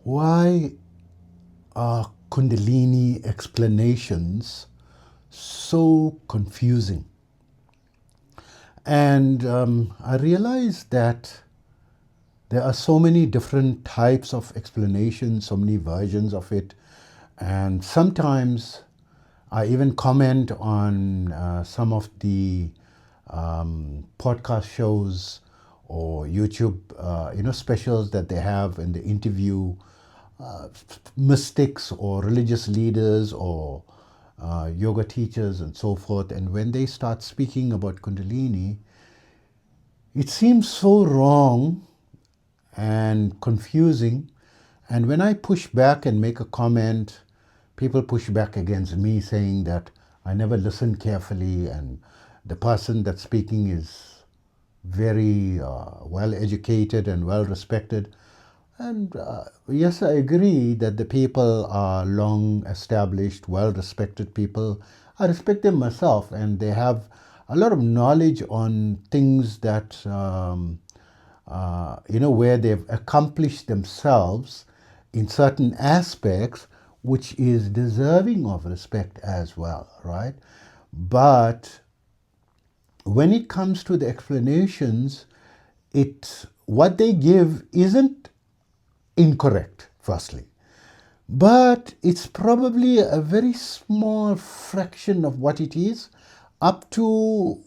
Why are Kundalini explanations so confusing? And I realized that there are so many different types of explanations, so many versions of it. And sometimes I even comment on some of the podcast shows or YouTube, specials that they have, and they interview mystics or religious leaders or yoga teachers and so forth. And when they start speaking about Kundalini, it seems so wrong and confusing. And when I push back and make a comment, people push back against me, saying that I never listened carefully, and the person that's speaking is very well educated and well respected. And yes, I agree that the people are long established, well respected people. I respect them myself, and they have a lot of knowledge on things that, where they've accomplished themselves in certain aspects, which is deserving of respect as well, right? But when it comes to the explanations, what they give isn't incorrect, firstly. But it's probably a very small fraction of what it is, up to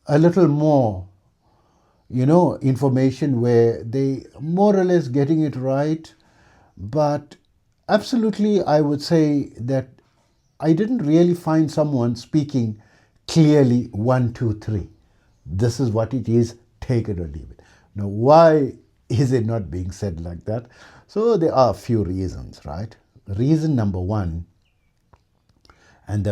a little more, information where they more or less getting it right. But absolutely, I would say that I didn't really find someone speaking clearly 1, 2, 3. This is what it is, take it or leave it. Now, why is it not being said like that? So, there are a few reasons, right? Reason number one, and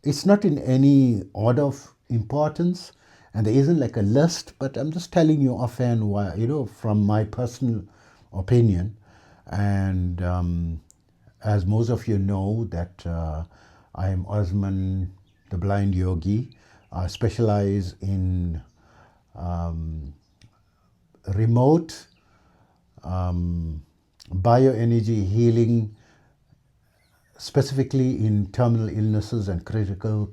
it's not in any order of importance, and there isn't like a list, but I'm just telling you offhand why, from my personal opinion. And as most of you know, that I am Osman, the Blind Yogi. I specialize in remote bioenergy healing, specifically in terminal illnesses and critical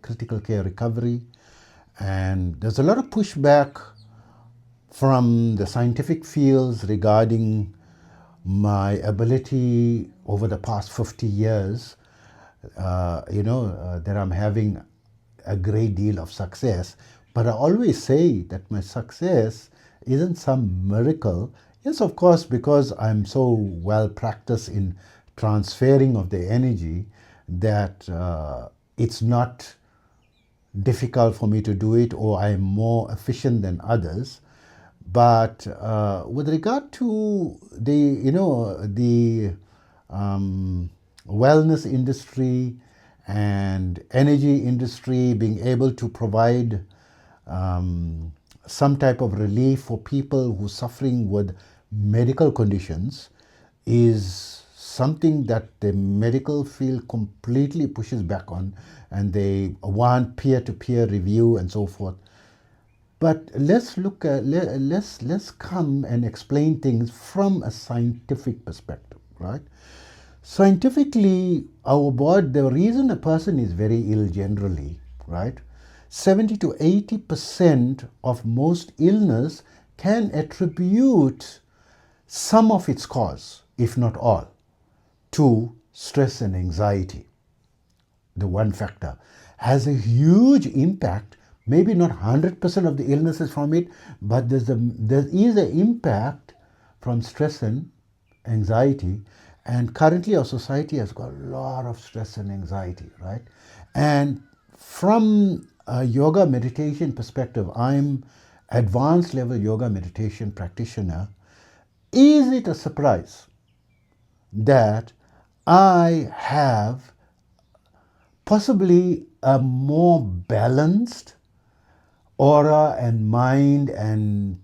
care recovery. And there's a lot of pushback from the scientific fields regarding my ability over the past 50 years, that I'm having a great deal of success. But I always say that my success isn't some miracle. Yes, of course, because I'm so well practiced in transferring of the energy that it's not difficult for me to do it, or I'm more efficient than others. But with regard to the wellness industry and energy industry being able to provide some type of relief for people who are suffering with medical conditions is something that the medical field completely pushes back on, and they want peer-to-peer review and so forth. But let's come and explain things from a scientific perspective, right? Scientifically, our body, the reason a person is very ill generally, right? 70 to 80% of most illness can attribute some of its cause, if not all, to stress and anxiety. The one factor has a huge impact. Maybe not 100% of the illnesses from it, but there is an impact from stress and anxiety. And currently our society has got a lot of stress and anxiety, right? And from a yoga meditation perspective, I'm advanced level yoga meditation practitioner. Is it a surprise that I have possibly a more balanced aura and mind and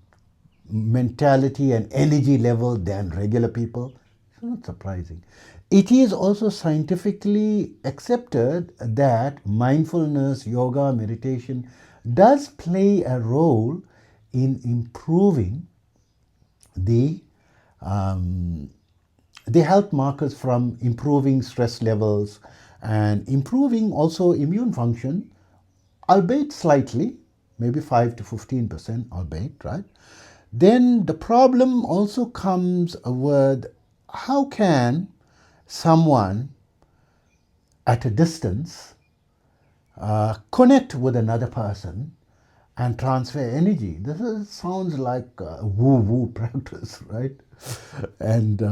mentality and energy level than regular people? It's not surprising. It is also scientifically accepted that mindfulness, yoga, meditation does play a role in improving the they help markers from improving stress levels and improving also immune function, albeit slightly, maybe 5 to 15%, albeit, right? Then the problem also comes with how can someone at a distance connect with another person and transfer energy. Sounds like woo-woo practice, right? And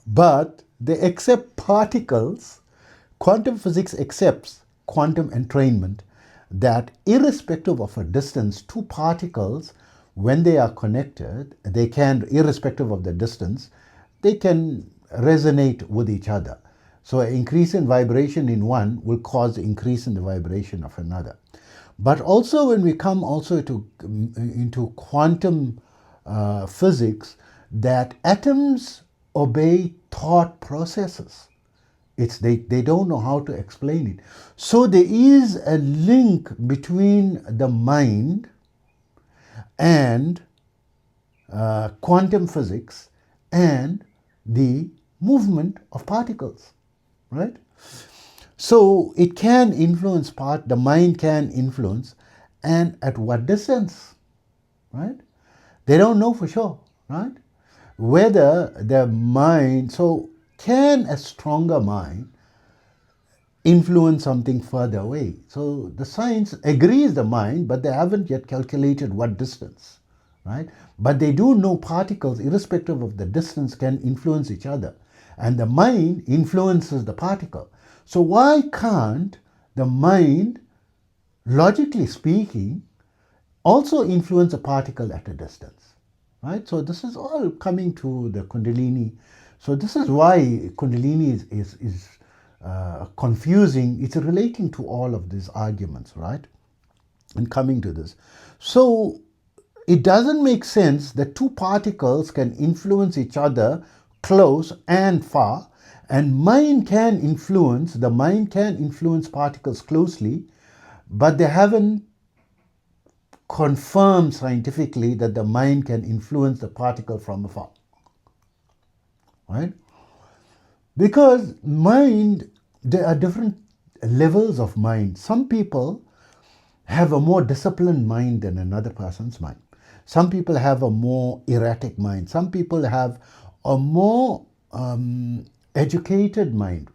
but they accept particles. Quantum physics accepts quantum entrainment that irrespective of a distance, two particles, when they are connected, they can, irrespective of the distance, they can resonate with each other. So an increase in vibration in one will cause increase in the vibration of another. But also when we come also into quantum physics, that atoms obey thought processes. They don't know how to explain it. So there is a link between the mind and quantum physics and the movement of particles, right? So it can influence the mind can influence, and at what distance, right? They don't know for sure, right? Whether the mind, so can a stronger mind influence something further away? So the science agrees the mind, but they haven't yet calculated what distance, right? But they do know particles, irrespective of the distance, can influence each other. And the mind influences the particle. So why can't the mind, logically speaking, also influence a particle at a distance, right? So this is all coming to the Kundalini. So this is why Kundalini is confusing. It's relating to all of these arguments, right? And coming to this. So it doesn't make sense that two particles can influence each other close and far, and the mind can influence particles closely, but they haven't confirmed scientifically that the mind can influence the particle from afar, right? Because mind, there are different levels of mind. Some people have a more disciplined mind than another person's mind. Some people have a more erratic mind. Some people have a more educated mind,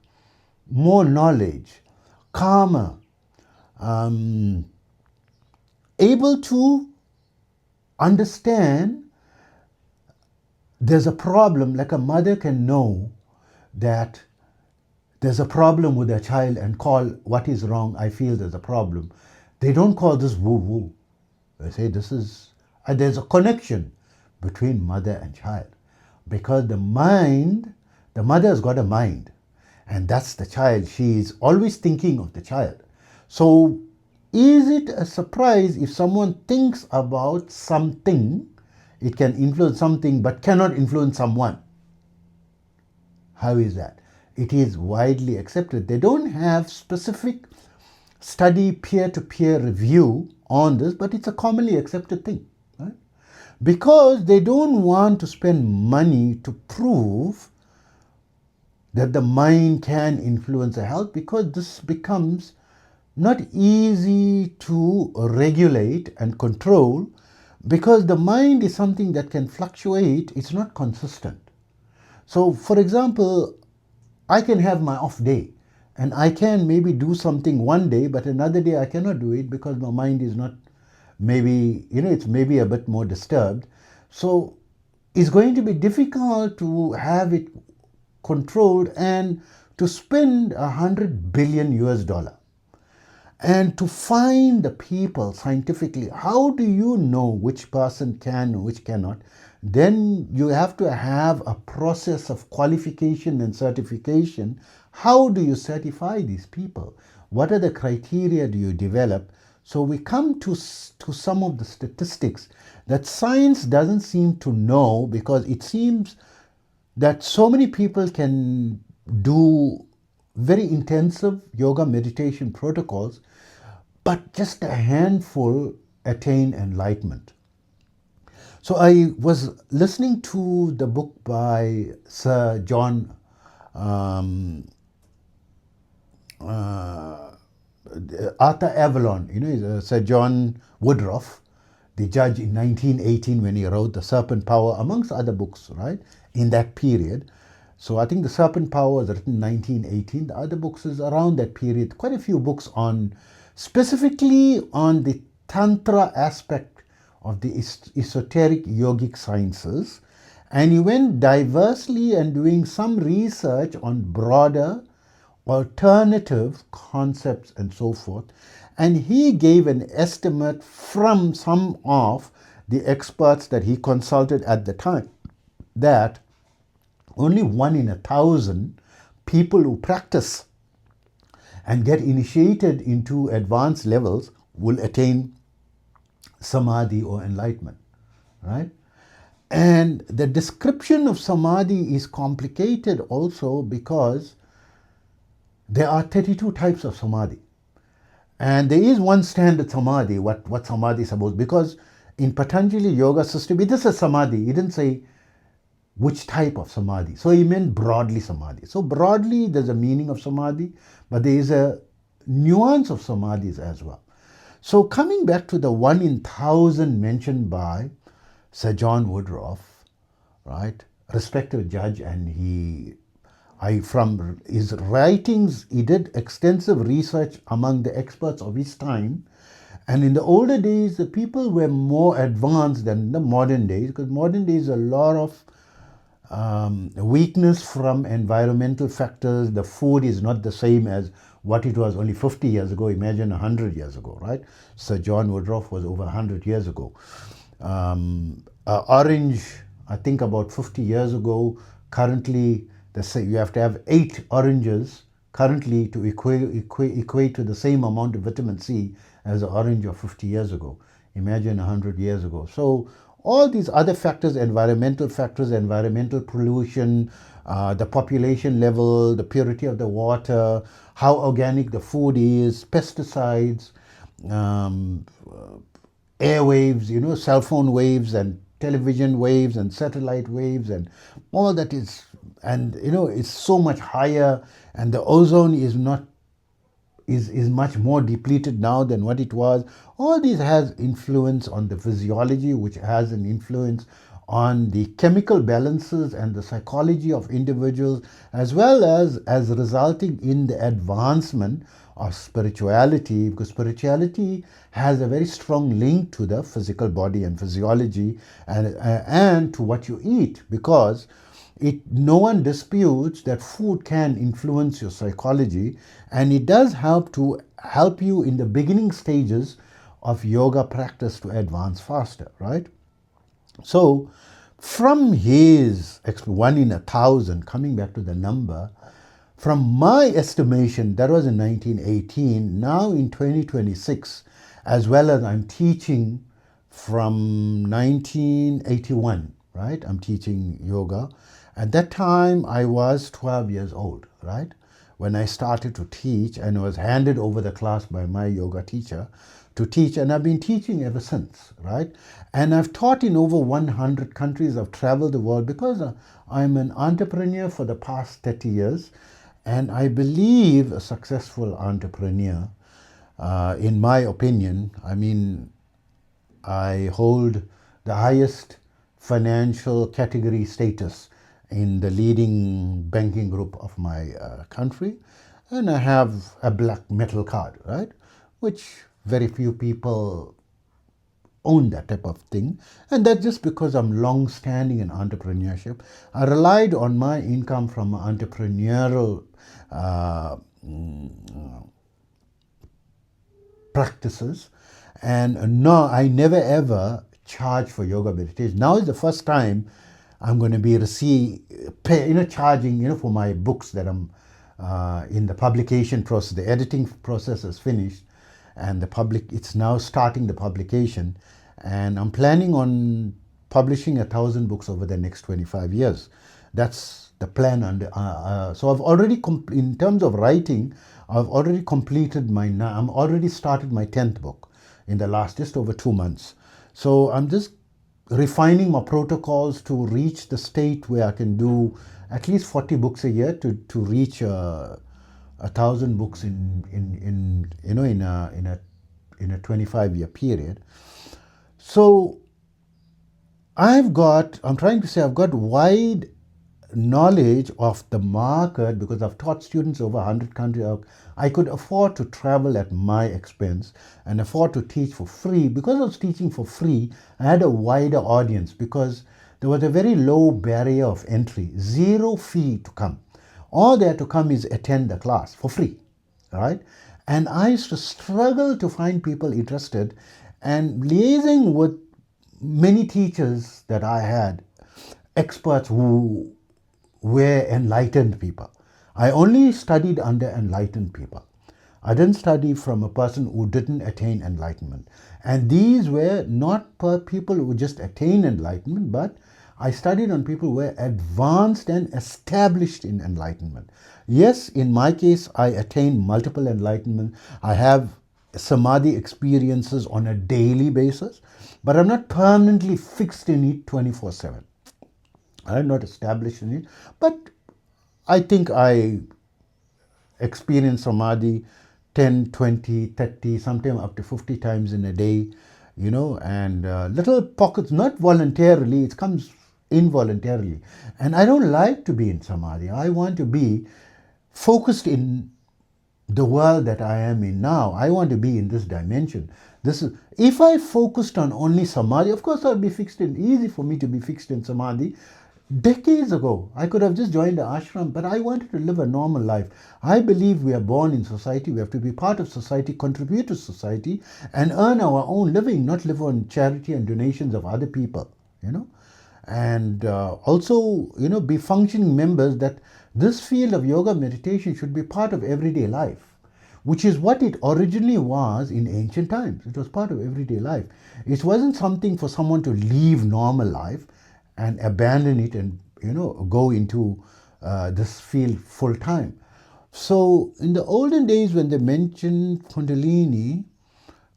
more knowledge, calmer, able to understand there's a problem. Like a mother can know that there's a problem with their child and call, what is wrong? I feel there's a problem. They don't call this woo-woo. They say there's a connection between mother and child, because the mother has got a mind, and that's the child. She is always thinking of the child. So is it a surprise if someone thinks about something, it can influence something but cannot influence someone? How is that? It is widely accepted. They don't have specific study, peer-to-peer review on this, but it's a commonly accepted thing, right? Because they don't want to spend money to prove that the mind can influence the health, because this becomes not easy to regulate and control, because the mind is something that can fluctuate. It's not consistent. So for example, I can have my off day and I can maybe do something one day, but another day I cannot do it because my mind is not, maybe, it's maybe a bit more disturbed. So it's going to be difficult to have it controlled and to spend $100 billion US. And to find the people scientifically, how do you know which person can, which cannot? Then you have to have a process of qualification and certification. How do you certify these people? What are the criteria do you develop? So we come to some of the statistics that science doesn't seem to know, because it seems that so many people can do very intensive yoga meditation protocols, but just a handful attain enlightenment. So I was listening to the book by Sir John um, Arthur Avalon, Sir John Woodruff, the judge in 1918 when he wrote The Serpent Power, amongst other books, right, in that period. So I think The Serpent Power was written in 1918. The other books is around that period. Quite a few books on, specifically on the Tantra aspect of the esoteric yogic sciences. And he went diversely and doing some research on broader alternative concepts and so forth. And he gave an estimate from some of the experts that he consulted at the time that only 1 in 1,000 people who practice and get initiated into advanced levels will attain samadhi or enlightenment, right? And the description of samadhi is complicated also because there are 32 types of samadhi. And there is one standard samadhi, what samadhi is supposed, because in Patanjali yoga system, it is a samadhi. He didn't say which type of samadhi. So he meant broadly samadhi. So broadly, there's a meaning of samadhi, but there is a nuance of samadhis as well. So coming back to the 1 in 1,000 mentioned by Sir John Woodruff, right, respected judge, and from his writings, he did extensive research among the experts of his time. And in the older days, the people were more advanced than the modern days, because modern days a lot of weakness from environmental factors. The food is not the same as what it was only 50 years ago. Imagine 100 years ago, right? Sir John Woodruff was over 100 years ago. Orange, I think about 50 years ago, currently you have to have 8 oranges currently to equate to the same amount of vitamin C as an orange of 50 years ago. Imagine 100 years ago. So all these other factors, environmental pollution, the population level, the purity of the water, how organic the food is, pesticides, airwaves, cell phone waves and television waves and satellite waves and all that is, and it's so much higher, and the ozone is much more depleted now than what it was. All this has influence on the physiology, which has an influence on the chemical balances and the psychology of individuals, as well as resulting in the advancement of spirituality, because spirituality has a very strong link to the physical body and physiology and to what you eat, because no one disputes that food can influence your psychology, and it does help you in the beginning stages of yoga practice to advance faster, right? So from his 1 in 1,000, coming back to the number, from my estimation, that was in 1918, now in 2026, as well as I'm teaching from 1981, right? I'm teaching yoga. At that time, I was 12 years old, right? When I started to teach, and was handed over the class by my yoga teacher to teach, and I've been teaching ever since, right? And I've taught in over 100 countries. I've traveled the world because I'm an entrepreneur for the past 30 years, and I believe a successful entrepreneur, in my opinion, I hold the highest financial category status in the leading banking group of my country, and I have a black metal card, right? Which very few people own that type of thing, and that's just because I'm long-standing in entrepreneurship. I relied on my income from entrepreneurial practices, and no, I never ever charge for yoga meditation. Now is the first time I'm going to be charging, for my books that I'm in the publication process. The editing process is finished, and it's now starting the publication, and I'm planning on publishing 1,000 books over the next 25 years. That's the plan. So I've already, in terms of writing, I've already I'm already started my 10th book in the last just over 2 months. So I'm just refining my protocols to reach the state where I can do at least 40 books a year to reach 1,000 books in you know in a 25-year period. So I'm trying to say I've got wide knowledge of the market because I've taught students over 100 countries. I could afford to travel at my expense and afford to teach for free. Because I was teaching for free, I had a wider audience because there was a very low barrier of entry, zero fee to come. All they had to come is attend the class for free, right? And I used to struggle to find people interested, and liaising with many teachers that I had, experts who were enlightened people. I only studied under enlightened people. I didn't study from a person who didn't attain enlightenment. And these were not per people who just attained enlightenment, but I studied on people who were advanced and established in enlightenment. Yes, in my case, I attained multiple enlightenment. I have samadhi experiences on a daily basis, but I'm not permanently fixed in it 24/7. I'm not established in it, but I think I experience samadhi 10, 20, 30, sometimes up to 50 times in a day, and little pockets, not voluntarily, it comes involuntarily. And I don't like to be in samadhi. I want to be focused in the world that I am in now. I want to be in this dimension. If I focused on only samadhi, of course I'll be fixed in, easy for me to be fixed in samadhi. Decades ago, I could have just joined the ashram, but I wanted to live a normal life. I believe we are born in society. We have to be part of society, contribute to society, and earn our own living, not live on charity and donations of other people, And also, be functioning members that this field of yoga meditation should be part of everyday life, which is what it originally was in ancient times. It was part of everyday life. It wasn't something for someone to leave normal life and abandon it and go into this field full time. So in the olden days, when they mentioned Kundalini,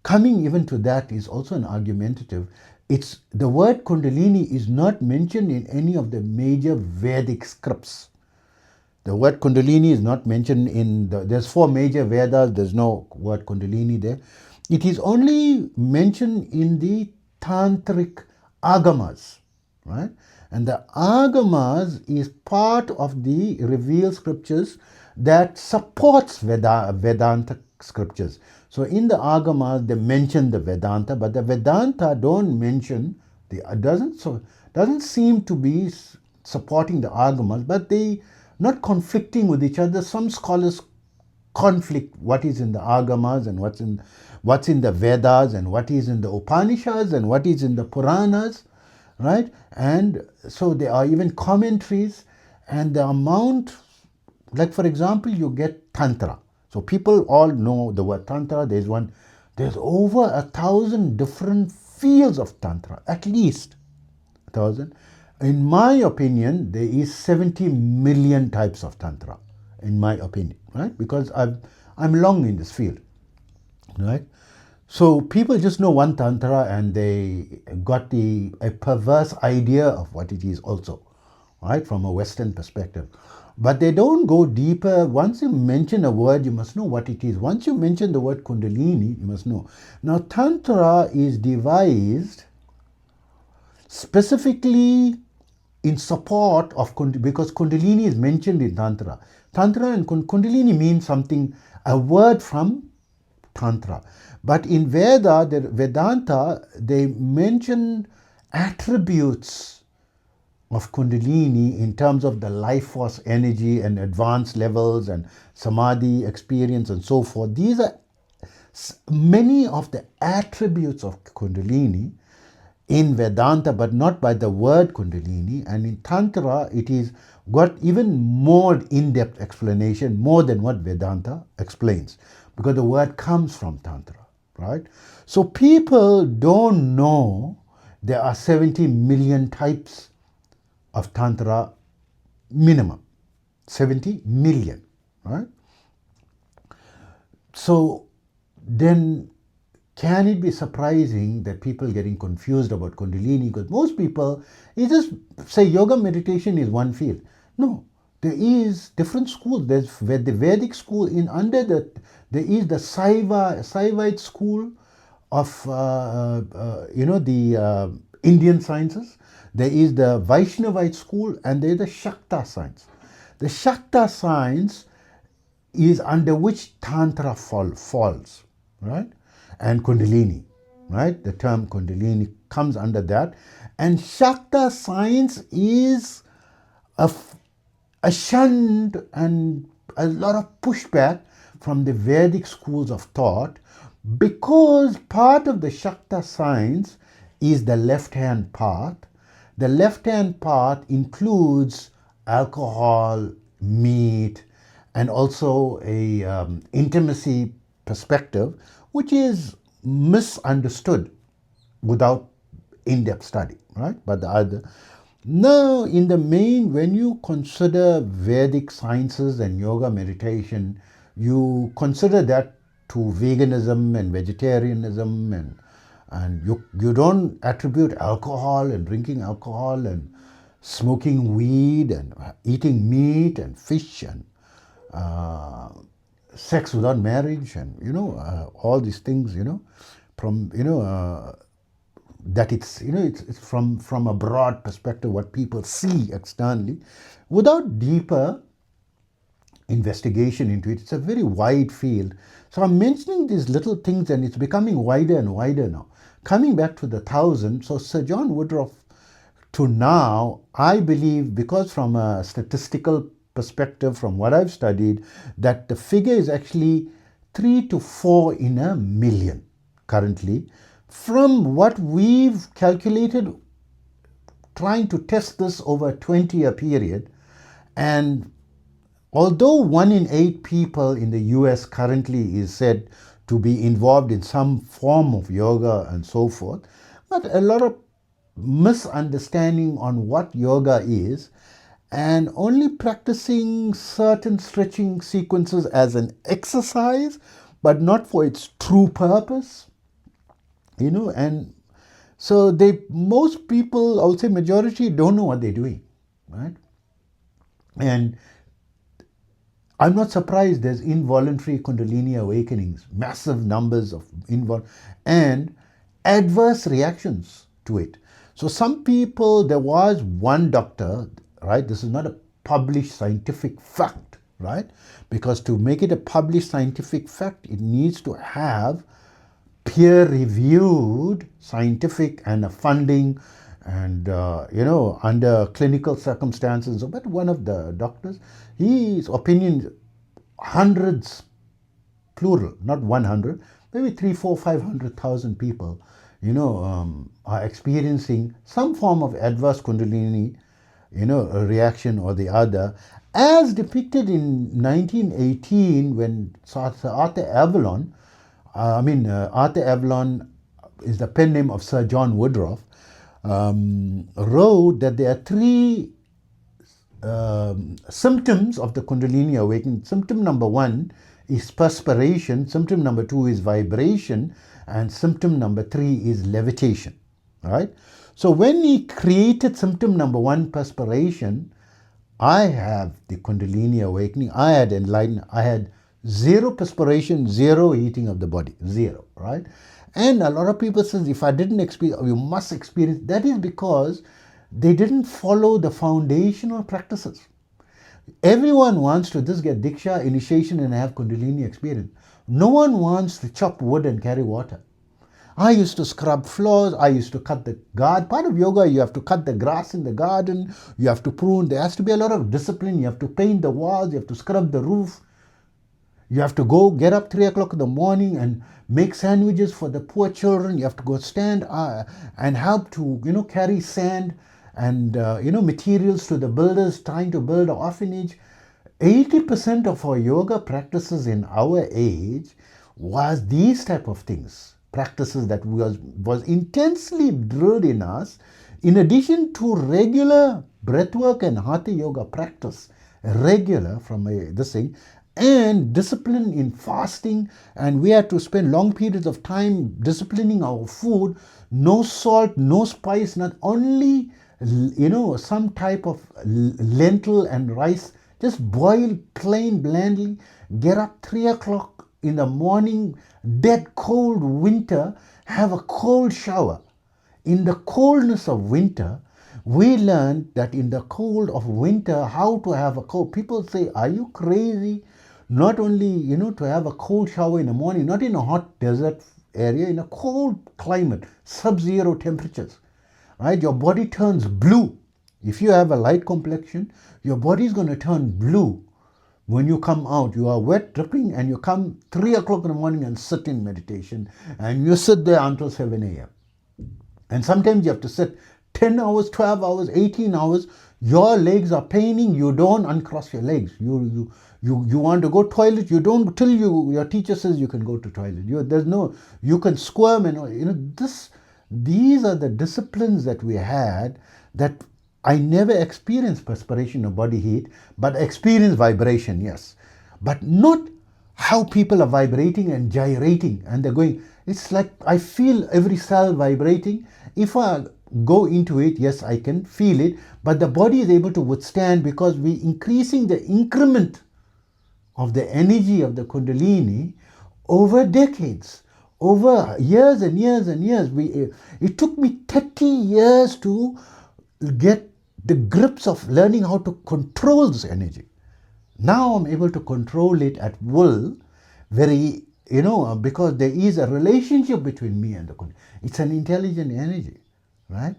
coming even to that is also an argumentative. It's the word Kundalini is not mentioned in any of the major Vedic scripts. The word Kundalini is not mentioned there's 4 major Vedas, there's no word Kundalini there. It is only mentioned in the Tantric Agamas, right? And the Agamas is part of the revealed scriptures that supports Vedanta scriptures. So in the Agamas, they mention the Vedanta, but the Vedanta don't mention, doesn't seem to be supporting the Agamas, but they not conflicting with each other. Some scholars conflict what is in the Agamas and what's in the Vedas and what is in the Upanishads and what is in the Puranas, right? And so there are even commentaries, and the amount, like for example, you get Tantra. So people all know the word Tantra. There's over 1,000 different fields of Tantra, at least 1,000. In my opinion, there is 70 million types of Tantra, in my opinion, right? Because I'm long in this field, right? So people just know one Tantra and they got a perverse idea of what it is also, right? From a Western perspective. But they don't go deeper. Once you mention a word, you must know what it is. Once you mention the word Kundalini, you must know. Now, Tantra is devised specifically in support of because Kundalini is mentioned in Tantra. Tantra and Kundalini mean something, a word from Tantra. But in Vedanta, they mention attributes of Kundalini in terms of the life force energy and advanced levels and samadhi experience and so forth. These are many of the attributes of Kundalini in Vedanta, but not by the word Kundalini. And in Tantra, it is got even more in-depth explanation, more than what Vedanta explains, because the word comes from Tantra, right? So people don't know there are 70 million types of Tantra minimum. 70 million, right? So then can it be surprising that people getting confused about Kundalini? Because most people, you just say yoga meditation is one field. No, there is different schools. There's where the Vedic school in under the there is the Saivite school of the Indian sciences. There is the Vaishnavite school, and there is the Shakta science. The Shakta science is under which Tantra falls, right? And Kundalini, right? The term Kundalini comes under that. And Shakta science is a shunned and a lot of pushback from the Vedic schools of thought, because part of the Shakta science is the left-hand path. The left-hand path includes alcohol, meat, and also a intimacy perspective, which is misunderstood without in-depth study, right? But the other, now in the main, when you consider Vedic sciences and yoga meditation, you consider that to veganism and vegetarianism, and you don't attribute alcohol and drinking alcohol and smoking weed and eating meat and fish and sex without marriage, and all these things, from that it's from a broad perspective what people see externally without deeper investigation into it. It's a very wide field. So I'm mentioning these little things, and it's becoming wider and wider now. Coming back to the 1,000, so Sir John Woodroffe to now, I believe, because from a statistical perspective, from what I've studied, that the figure is actually 3 to 4 in a million currently. From what we've calculated, trying to test this over a 20-year period, and although 1 in 8 people in the US currently is said to be involved in some form of yoga and so forth, but a lot of misunderstanding on what yoga is, and only practicing certain stretching sequences as an exercise, but not for its true purpose, and so most people, I would say majority, don't know what they're doing, right? And I'm not surprised there's involuntary Kundalini awakenings, massive numbers of and adverse reactions to it. So some people, there was one doctor, right? This is not a published scientific fact, right? Because to make it a published scientific fact, it needs to have peer-reviewed scientific and a funding and, under clinical circumstances. But one of the doctors, his opinion, hundreds, plural, not 100, maybe 3, 4, 500,000 people, are experiencing some form of adverse Kundalini, a reaction or the other, as depicted in 1918 when Sir Arthur Avalon, Arthur Avalon is the pen name of Sir John Woodroffe, wrote that there are 3 symptoms of the Kundalini awakening. Symptom number 1 is perspiration, symptom number 2 is vibration, and symptom number 3 is levitation, right? So when he created symptom number 1, perspiration, I have the Kundalini awakening, I had enlightenment, I had 0 perspiration, 0 heating of the body, 0, right? And a lot of people says, if I didn't experience, you must experience. That is because they didn't follow the foundational practices. Everyone wants to just get Diksha, initiation, and have Kundalini experience. No one wants to chop wood and carry water. I used to scrub floors. I used to cut the garden. Part of yoga, you have to cut the grass in the garden. You have to prune. There has to be a lot of discipline. You have to paint the walls. You have to scrub the roof. You have to go get up 3 o'clock in the morning and make sandwiches for the poor children. You have to go stand and help to, carry sand and, materials to the builders trying to build an orphanage. 80% of our yoga practices in our age was these type of things, practices that was intensely drilled in us, in addition to regular breathwork and hatha yoga practice, regular from this thing, and discipline in fasting, and we had to spend long periods of time disciplining our food, no salt, no spice, not only, some type of lentil and rice Just boil plain blandly, get up 3 o'clock in the morning, dead cold winter, have a cold shower. In the coldness of winter, we learned that in the cold of winter, how to have a cold. People say, are you crazy? Not only, to have a cold shower in the morning, not in a hot desert area, in a cold climate, sub-zero temperatures, right? Your body turns blue. If you have a light complexion, your body is going to turn blue. When you come out, you are wet, dripping, and you come 3 o'clock in the morning and sit in meditation, and you sit there until 7 a.m. And sometimes you have to sit 10 hours, 12 hours, 18 hours. Your legs are paining. You don't uncross your legs. You want to go toilet. You don't till your teacher says you can go to toilet. You can squirm and these are the disciplines that we had that I never experienced perspiration or body heat, but experienced vibration, yes. But not how people are vibrating and gyrating and they're going. It's like I feel every cell vibrating. If I go into it, yes, I can feel it, but the body is able to withstand because we're increasing the increment of the energy of the Kundalini over decades, over years and years and years. It took me 30 years to get the grips of learning how to control this energy. Now I'm able to control it at will, because there is a relationship between me and the Kundalini. It's an intelligent energy, right?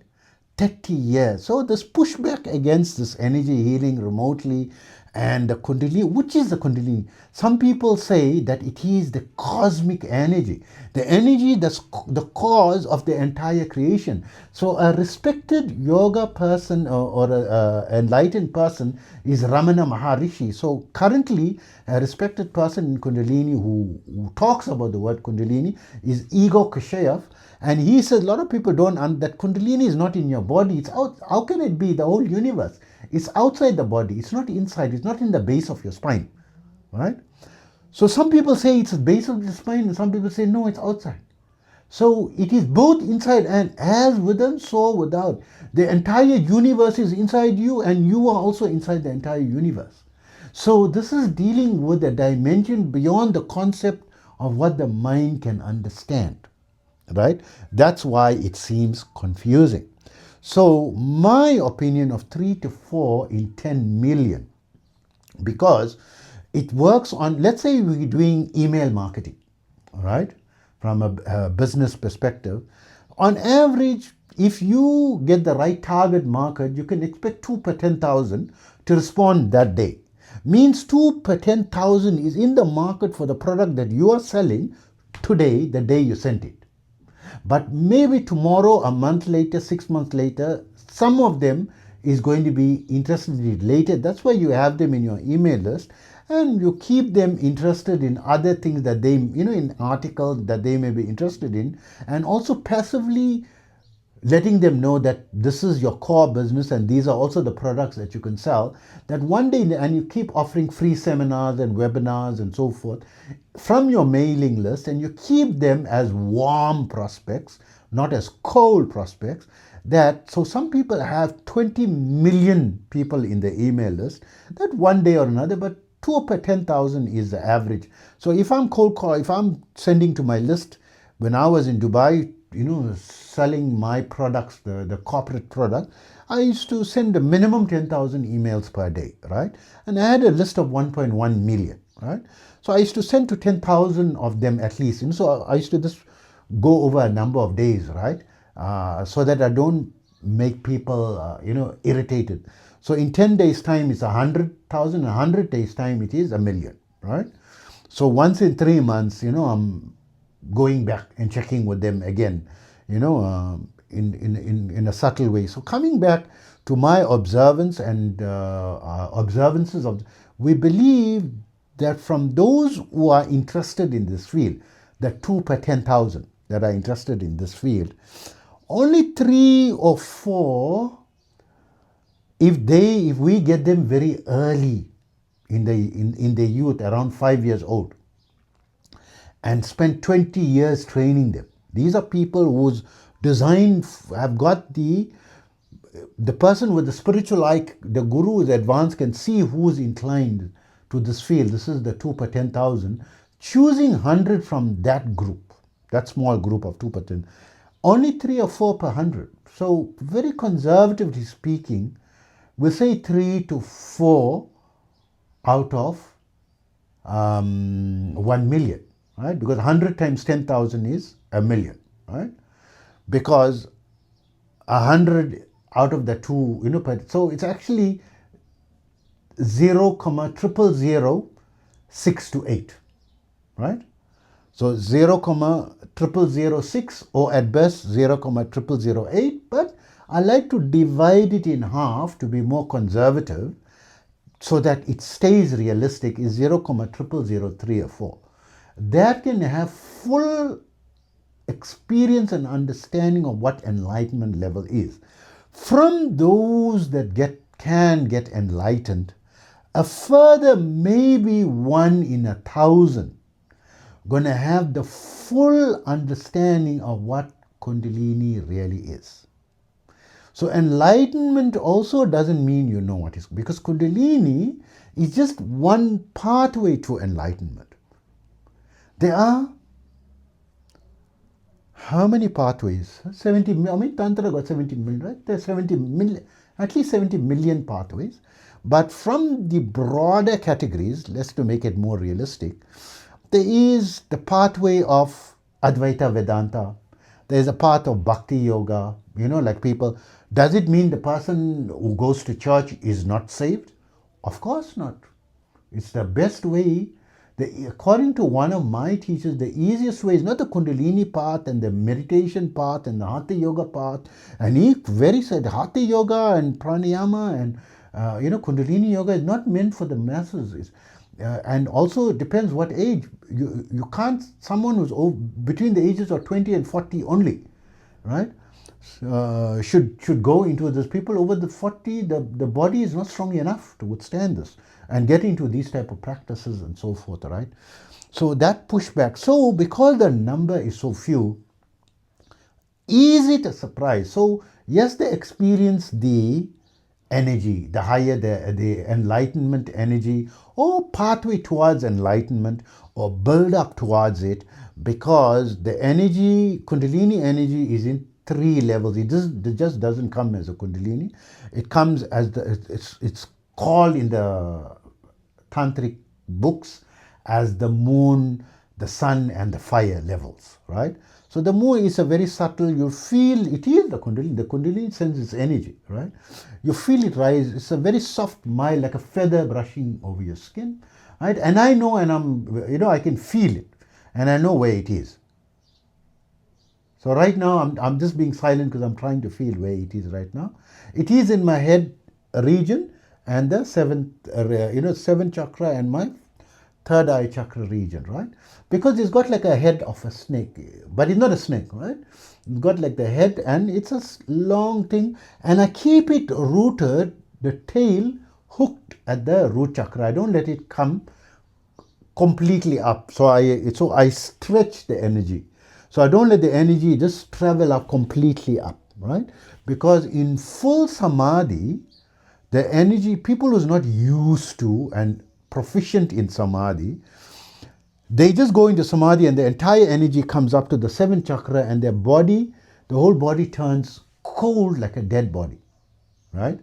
30 years. So this pushback against this energy healing remotely and the Kundalini, which is the Kundalini? Some people say that it is the cosmic energy, the energy that's the cause of the entire creation. So a respected yoga person or an enlightened person is Ramana Maharishi. So currently, a respected person in Kundalini who talks about the word Kundalini is Igor Kashev. And he says a lot of people don't that Kundalini is not in your body. It's out. How can it be? The whole universe. It's outside the body. It's not inside. It's not in the base of your spine, right? So some people say it's the base of the spine, and some people say no, it's outside. So it is both inside and as within, so without. The entire universe is inside you, and you are also inside the entire universe. So this is dealing with a dimension beyond the concept of what the mind can understand. Right? That's why it seems confusing. So my opinion of 3 to 4 in 10 million, because it works on, let's say we're doing email marketing, all right, from a business perspective. On average, if you get the right target market, you can expect 2 per 10,000 to respond that day. Means 2 per 10,000 is in the market for the product that you are selling today, the day you sent it. But maybe tomorrow, a month later, 6 months later, some of them is going to be interested in it later. That's why you have them in your email list and you keep them interested in other things that they, in articles that they may be interested in, and also passively letting them know that this is your core business and these are also the products that you can sell, that one day, and you keep offering free seminars and webinars and so forth from your mailing list, and you keep them as warm prospects, not as cold prospects. So some people have 20 million people in the email list, that one day or another, but 2 per 10,000 is the average. So if I'm cold call, if I'm sending to my list, when I was in Dubai, selling my products, the corporate product, I used to send a minimum 10,000 emails per day, right? And I had a list of 1.1 million, right? So I used to send to 10,000 of them at least. And so I used to just go over a number of days, right? So that I don't make people, irritated. So in 10 days time, it's 100,000. 100 days time, it is 1 million, right? So once in 3 months, I'm going back and checking with them again, in a subtle way. So coming back to my observance and observances we believe that from those who are interested in this field, the 2 per 10,000 that are interested in this field, only 3 or 4, if we get them very early in the youth, around 5 years old, and spend 20 years training them. These are people whose design have got the the person with the spiritual eye, the guru, the advanced, can see who's inclined to this field. This is the 2 per 10,000. Choosing 100 from that group, that small group of 2 per 10, only 3 or 4 per 100. So very conservatively speaking, we say 3 to 4 out of 1 million, right? Because 100 times 10,000 is a million, right? Because 100 out of the 2, so it's actually 0,0006 to 8, right? So 0,0006 or at best 0,0008, but I like to divide it in half to be more conservative so that it stays realistic, is 0,0003 or 4. That can have full experience and understanding of what enlightenment level is. From those that can get enlightened, a further maybe 1 in 1,000 going to have the full understanding of what Kundalini really is. So enlightenment also doesn't mean you know what is, because Kundalini is just one pathway to enlightenment. There are how many pathways? 70 million. I mean, Tantra got 70 million, right? There's 70 million, at least 70 million pathways. But from the broader categories, let's to make it more realistic, there is the pathway of Advaita Vedanta. There's a path of Bhakti Yoga. Like people, does it mean the person who goes to church is not saved? Of course not. It's the best way. According to one of my teachers, the easiest way is not the Kundalini path and the meditation path and the Hatha Yoga path. And he very said Hatha Yoga and Pranayama and Kundalini Yoga is not meant for the masses. And also it depends what age. You can't, someone who's between the ages of 20 and 40 only, right? Should go into this. People over the 40, the body is not strong enough to withstand this and get into these type of practices and so forth, right? So that pushback. So because the number is so few, is it a surprise? So yes, they experience the energy, the higher the enlightenment energy or pathway towards enlightenment or build up towards it, because the energy, Kundalini energy, is in 3 levels. It just doesn't come as a Kundalini. It comes as it's called in the tantric books as the moon, the sun, and the fire levels, right? So the moon is a very subtle, you feel it is the Kundalini. The Kundalini sends its energy, right? You feel it rise. It's a very soft, mild, like a feather brushing over your skin, right? And I know, and I can feel it, and I know where it is. So right now, I'm just being silent because I'm trying to feel where it is right now. It is in my head region and the 7th chakra and my 3rd eye chakra region, right? Because it's got like a head of a snake, but it's not a snake, right? It's got like the head and it's a long thing, and I keep it rooted, the tail hooked at the root chakra. I don't let it come completely up. So I stretch the energy. So I don't let the energy just travel up completely up, right? Because in full samadhi, the energy, people who's not used to and proficient in samadhi, they just go into samadhi and the entire energy comes up to the 7th chakra, and their body, the whole body turns cold like a dead body, right?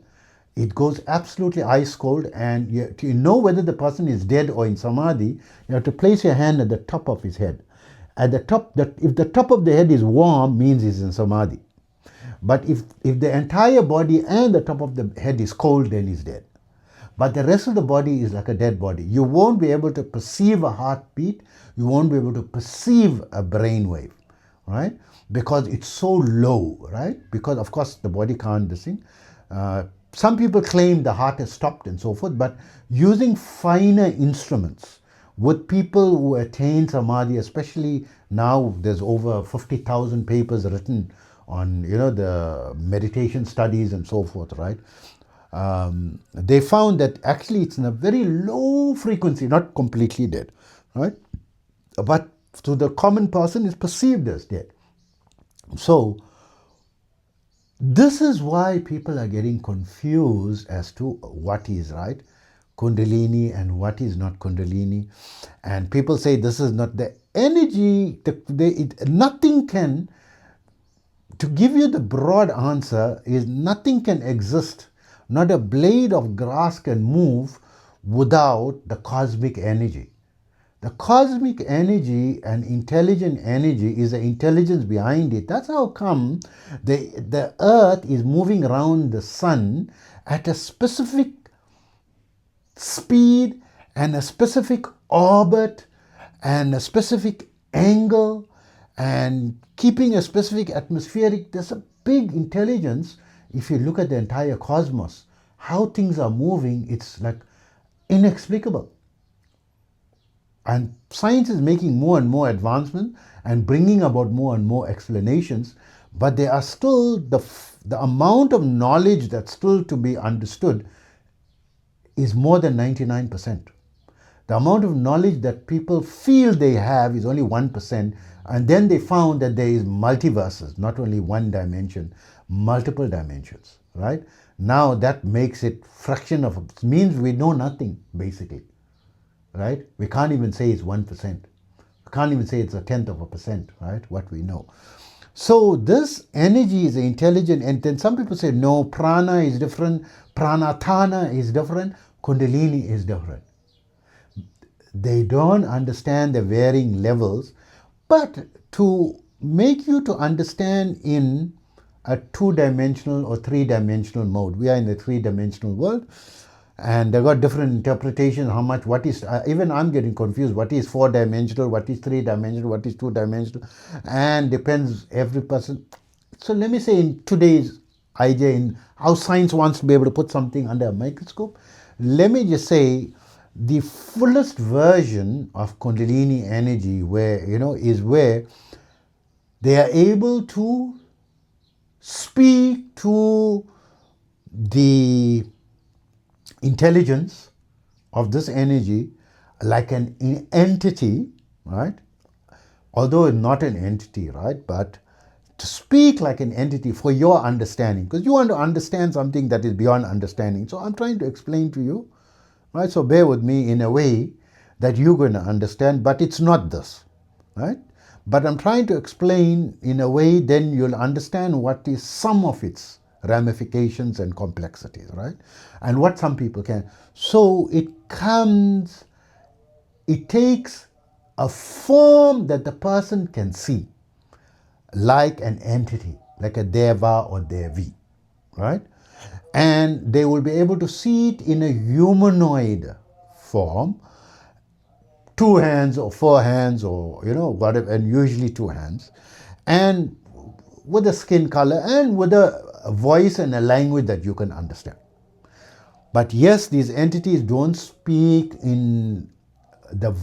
It goes absolutely ice cold, and to know whether the person is dead or in samadhi, you have to place your hand at the top of his head. At the top, if the top of the head is warm, means he's in samadhi. But if the entire body and the top of the head is cold, then he's dead. But the rest of the body is like a dead body. You won't be able to perceive a heartbeat. You won't be able to perceive a brain wave, right? Because it's so low, right? Because of course the body can't do this thing. Some people claim the heart has stopped and so forth, but using finer instruments with people who attain samadhi, especially now there's over 50,000 papers written on, the meditation studies and so forth, right? They found that actually it's in a very low frequency, not completely dead, right? But to the common person, it's perceived as dead. So This is why people are getting confused as to what is right Kundalini and what is not Kundalini. And people say this is not the energy, nothing can, to give you the broad answer is nothing can exist, not a blade of grass can move without the cosmic energy. The cosmic energy and intelligent energy is the intelligence behind it. That's how come the earth is moving around the sun at a specific speed and a specific orbit and a specific angle and keeping a specific atmospheric. There's a big intelligence if you look at the entire cosmos. How things are moving, it's like inexplicable. And science is making more and more advancement and bringing about more and more explanations, but there are still the amount of knowledge that's still to be understood is more than 99%. The amount of knowledge that people feel they have is only 1%, and then they found that there is multiverses, not only one dimension, multiple dimensions, right? Now that makes it fraction of, it means we know nothing, basically. Right? We can't even say it's 1%. We can't even say it's 0.1%, right? What we know. So this energy is intelligent, and then some people say, no, prana is different, pranatana is different, kundalini is different. They don't understand the varying levels, but to make you to understand in a two-dimensional or three-dimensional mode, we are in the three-dimensional world, and they've got different interpretations, how much, what is, even I'm getting confused, what is 4-dimensional, what is 3-dimensional, what is 2-dimensional, and depends every person. So let me say in today's idea, in how science wants to be able to put something under a microscope, let me just say the fullest version of Kundalini energy where, is where they are able to speak to the intelligence of this energy like an entity, right? Although not an entity, right? But to speak like an entity for your understanding, because you want to understand something that is beyond understanding. So I'm trying to explain to you, right? So bear with me in a way that you're going to understand, but it's not this, right? But I'm trying to explain in a way then you'll understand what is some of its ramifications and complexities, right? And what some people can. So it takes a form that the person can see, like an entity, like a deva or devi, right? And they will be able to see it in a humanoid form, 2 hands or 4 hands or, whatever, and usually 2 hands, and with a skin color and with a voice and a language that you can understand. But yes, these entities don't speak in the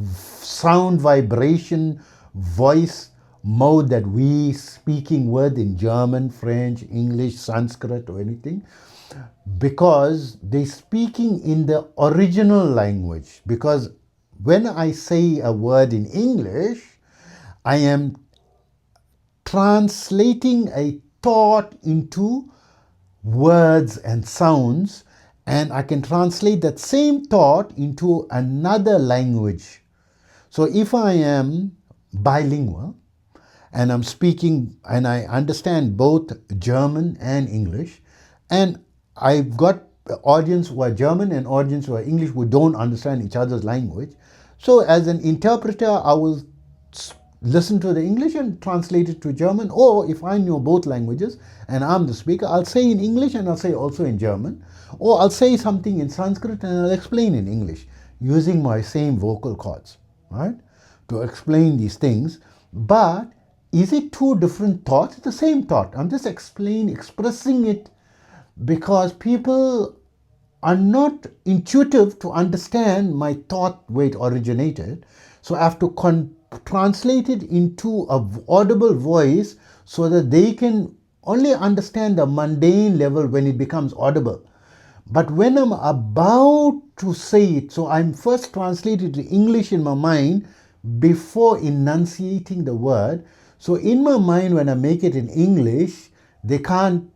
sound vibration voice mode that we speaking with in German, French, English, Sanskrit or anything, because they speaking in the original language. Because when I say a word in English, I am translating a thought into words and sounds, and I can translate that same thought into another language. So if I am bilingual and I'm speaking and I understand both German and English, and I've got audience who are German and audience who are English who don't understand each other's language, so as an interpreter I will listen to the English and translate it to German, or if I know both languages and I'm the speaker, I'll say in English and I'll say also in German, or I'll say something in Sanskrit and I'll explain in English using my same vocal cords, right, to explain these things. But is it two different thoughts? It's the same thought. I'm just expressing it because people are not intuitive to understand my thought where it originated. So I have to translate it into an audible voice so that they can only understand the mundane level when it becomes audible. But when I'm about to say it, so I'm first translated to English in my mind before enunciating the word. So in my mind, when I make it in English, they can't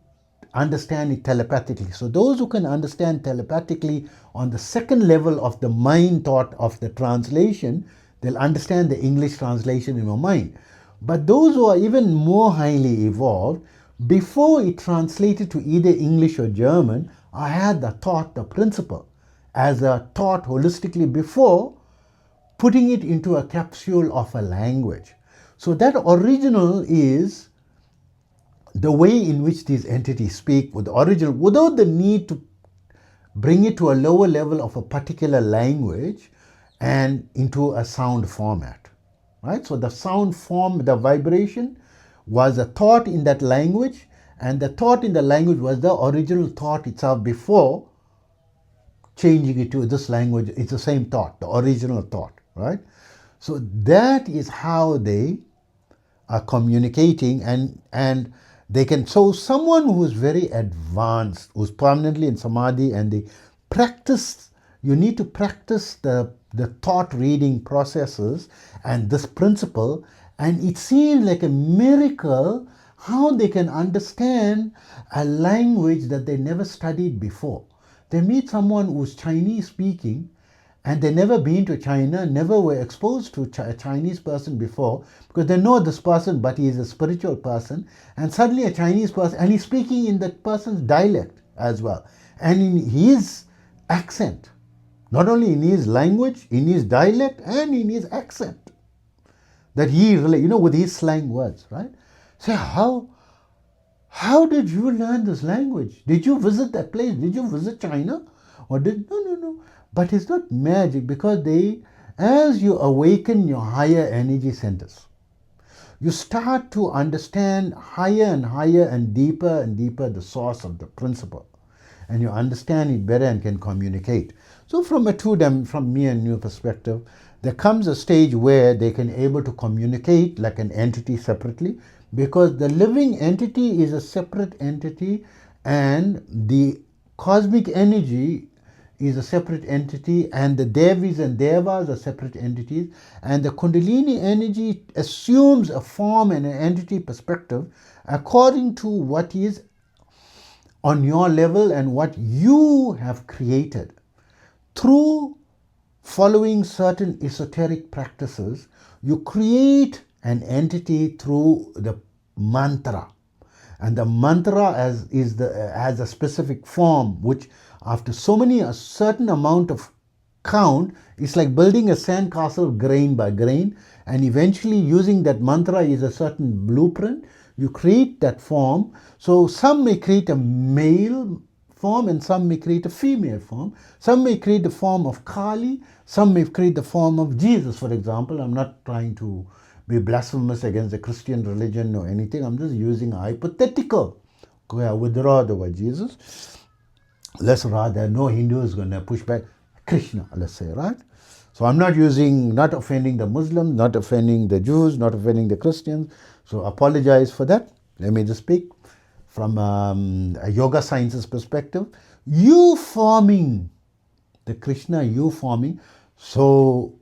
understand it telepathically. So those who can understand telepathically on the second level of the mind thought of the translation, they'll understand the English translation in your mind. But those who are even more highly evolved, before it translated to either English or German, I had the thought, the principle, as a thought holistically before putting it into a capsule of a language. So that original is the way in which these entities speak with the original without the need to bring it to a lower level of a particular language and into a sound format, right? So the sound form, the vibration was a thought in that language, and the thought in the language was the original thought itself before changing it to this language. It's the same thought, the original thought, right? So that is how they are communicating, and they can, so someone who is very advanced, who's permanently in samadhi, and they practice, you need to practice the thought reading processes and this principle, and it seems like a miracle how they can understand a language that they never studied before. They meet someone who's Chinese speaking, and they never been to China, never were exposed to a Chinese person before, because they know this person, but he is a spiritual person, and suddenly a Chinese person, and he's speaking in that person's dialect as well, and in his accent, not only in his language, in his dialect, and in his accent, that he really, with his slang words, right? So how did you learn this language? Did you visit that place? Did you visit China? Or no. But it's not magic, because as you awaken your higher energy centers, you start to understand higher and higher and deeper the source of the principle. And you understand it better and can communicate. So from me and you perspective, there comes a stage where they can able to communicate like an entity separately, because the living entity is a separate entity, and the cosmic energy is a separate entity, and the Devis and Devas are separate entities, and the Kundalini energy assumes a form and an entity perspective according to what is on your level and what you have created. Through following certain esoteric practices, you create an entity through the mantra. And the mantra has a specific form, which after a certain amount of count, it's like building a sandcastle grain by grain, and eventually using that mantra is a certain blueprint. You create that form. So some may create a male form, and some may create a female form. Some may create the form of Kali, some may create the form of Jesus, for example. I'm not trying to be blasphemous against the Christian religion or anything. I'm just using a hypothetical. I withdraw the word Jesus. Let's rather, no Hindu is going to push back Krishna, let's say, right? So I'm not offending the Muslims, not offending the Jews, not offending the Christians. So apologize for that. Let me just speak from a yoga sciences perspective. You forming the Krishna, you forming. So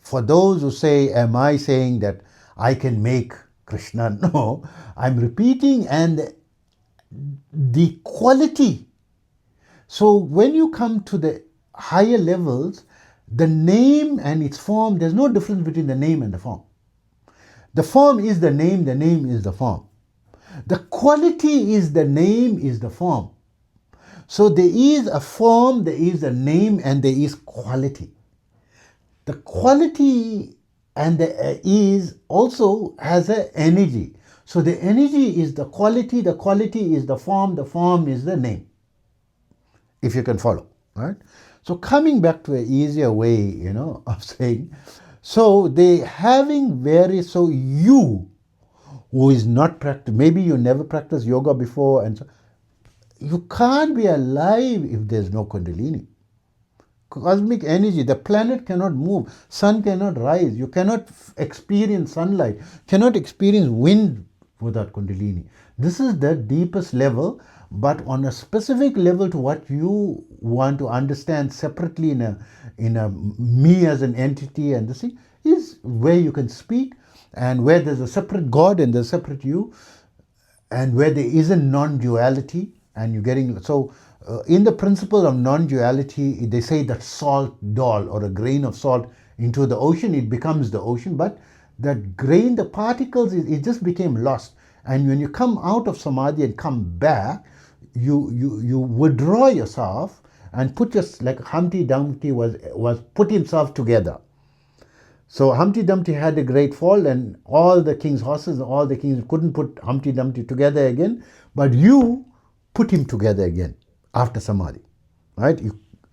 for those who say, am I saying that I can make Krishna? No, I'm repeating, and the quality. So when you come to the higher levels, the name and its form, there's no difference between the name and the form. The form is the name is the form. The quality is the name is the form. So there is a form, there is a name, and there is quality. The quality and the is also has an energy. So the energy is the quality is the form is the name. If you can follow, right? So coming back to an easier way, of saying, so they having various, so you who is not practice, maybe you never practiced yoga before, and so you can't be alive if there's no Kundalini. Cosmic energy, the planet cannot move, sun cannot rise, you cannot experience sunlight, cannot experience wind without Kundalini. This is the deepest level, but on a specific level to what you want to understand separately in a me as an entity, and this thing is where you can speak, and where there's a separate God and there's a separate you. and where there isn't non-duality, and you're getting so in the principle of non-duality, they say that salt doll or a grain of salt into the ocean, it becomes the ocean, but that grain, the particles, it just became lost. And when you come out of samadhi and come back, you withdraw yourself and put just like Humpty Dumpty was put himself together. So Humpty Dumpty had a great fall, and all the king's horses and all the kings couldn't put Humpty Dumpty together again, but you put him together again after samadhi, right?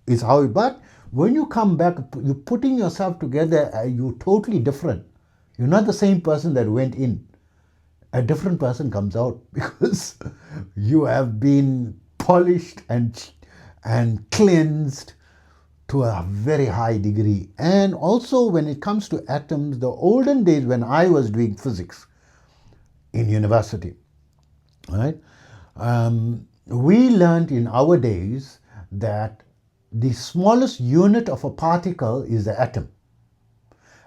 Is how. But when you come back, you're putting yourself together. You're totally different. You're not the same person that went in. A different person comes out because you have been polished and cleansed to a very high degree. And also when it comes to atoms, the olden days when I was doing physics in university, right, we learned in our days that the smallest unit of a particle is the atom,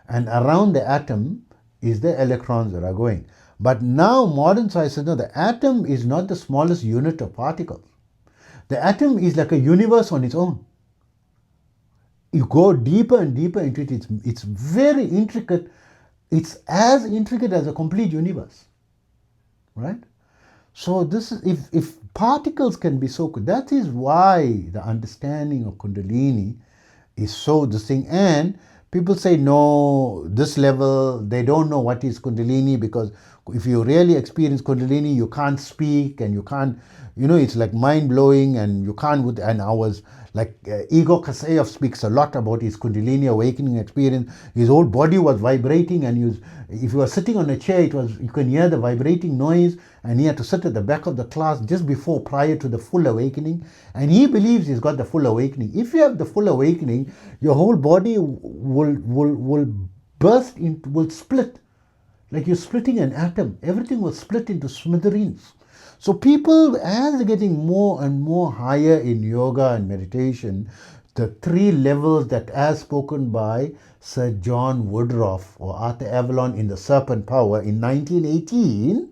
and around the atom is the electrons that are going. But now modern science says no, the atom is not the smallest unit of particles. The atom is like a universe on its own. You go deeper and deeper into it, it's very intricate. It's as intricate as a complete universe, right? So this is, if particles can be so good, that is why the understanding of Kundalini is so distinct. And people say, no, this level, they don't know what is Kundalini, because if you really experience Kundalini, you can't speak and you can't, it's like mind-blowing, and you can't, and I was like, Igor Kasayev speaks a lot about his Kundalini awakening experience. His whole body was vibrating, and if you were sitting on a chair, you can hear the vibrating noise, and he had to sit at the back of the class just prior to the full awakening, and he believes he's got the full awakening. If you have the full awakening, your whole body will burst into, will split, like you're splitting an atom. Everything will split into smithereens. So people, as they're getting more and more higher in yoga and meditation, the 3 levels that as spoken by Sir John Woodroffe or Arthur Avalon in The Serpent Power in 1918,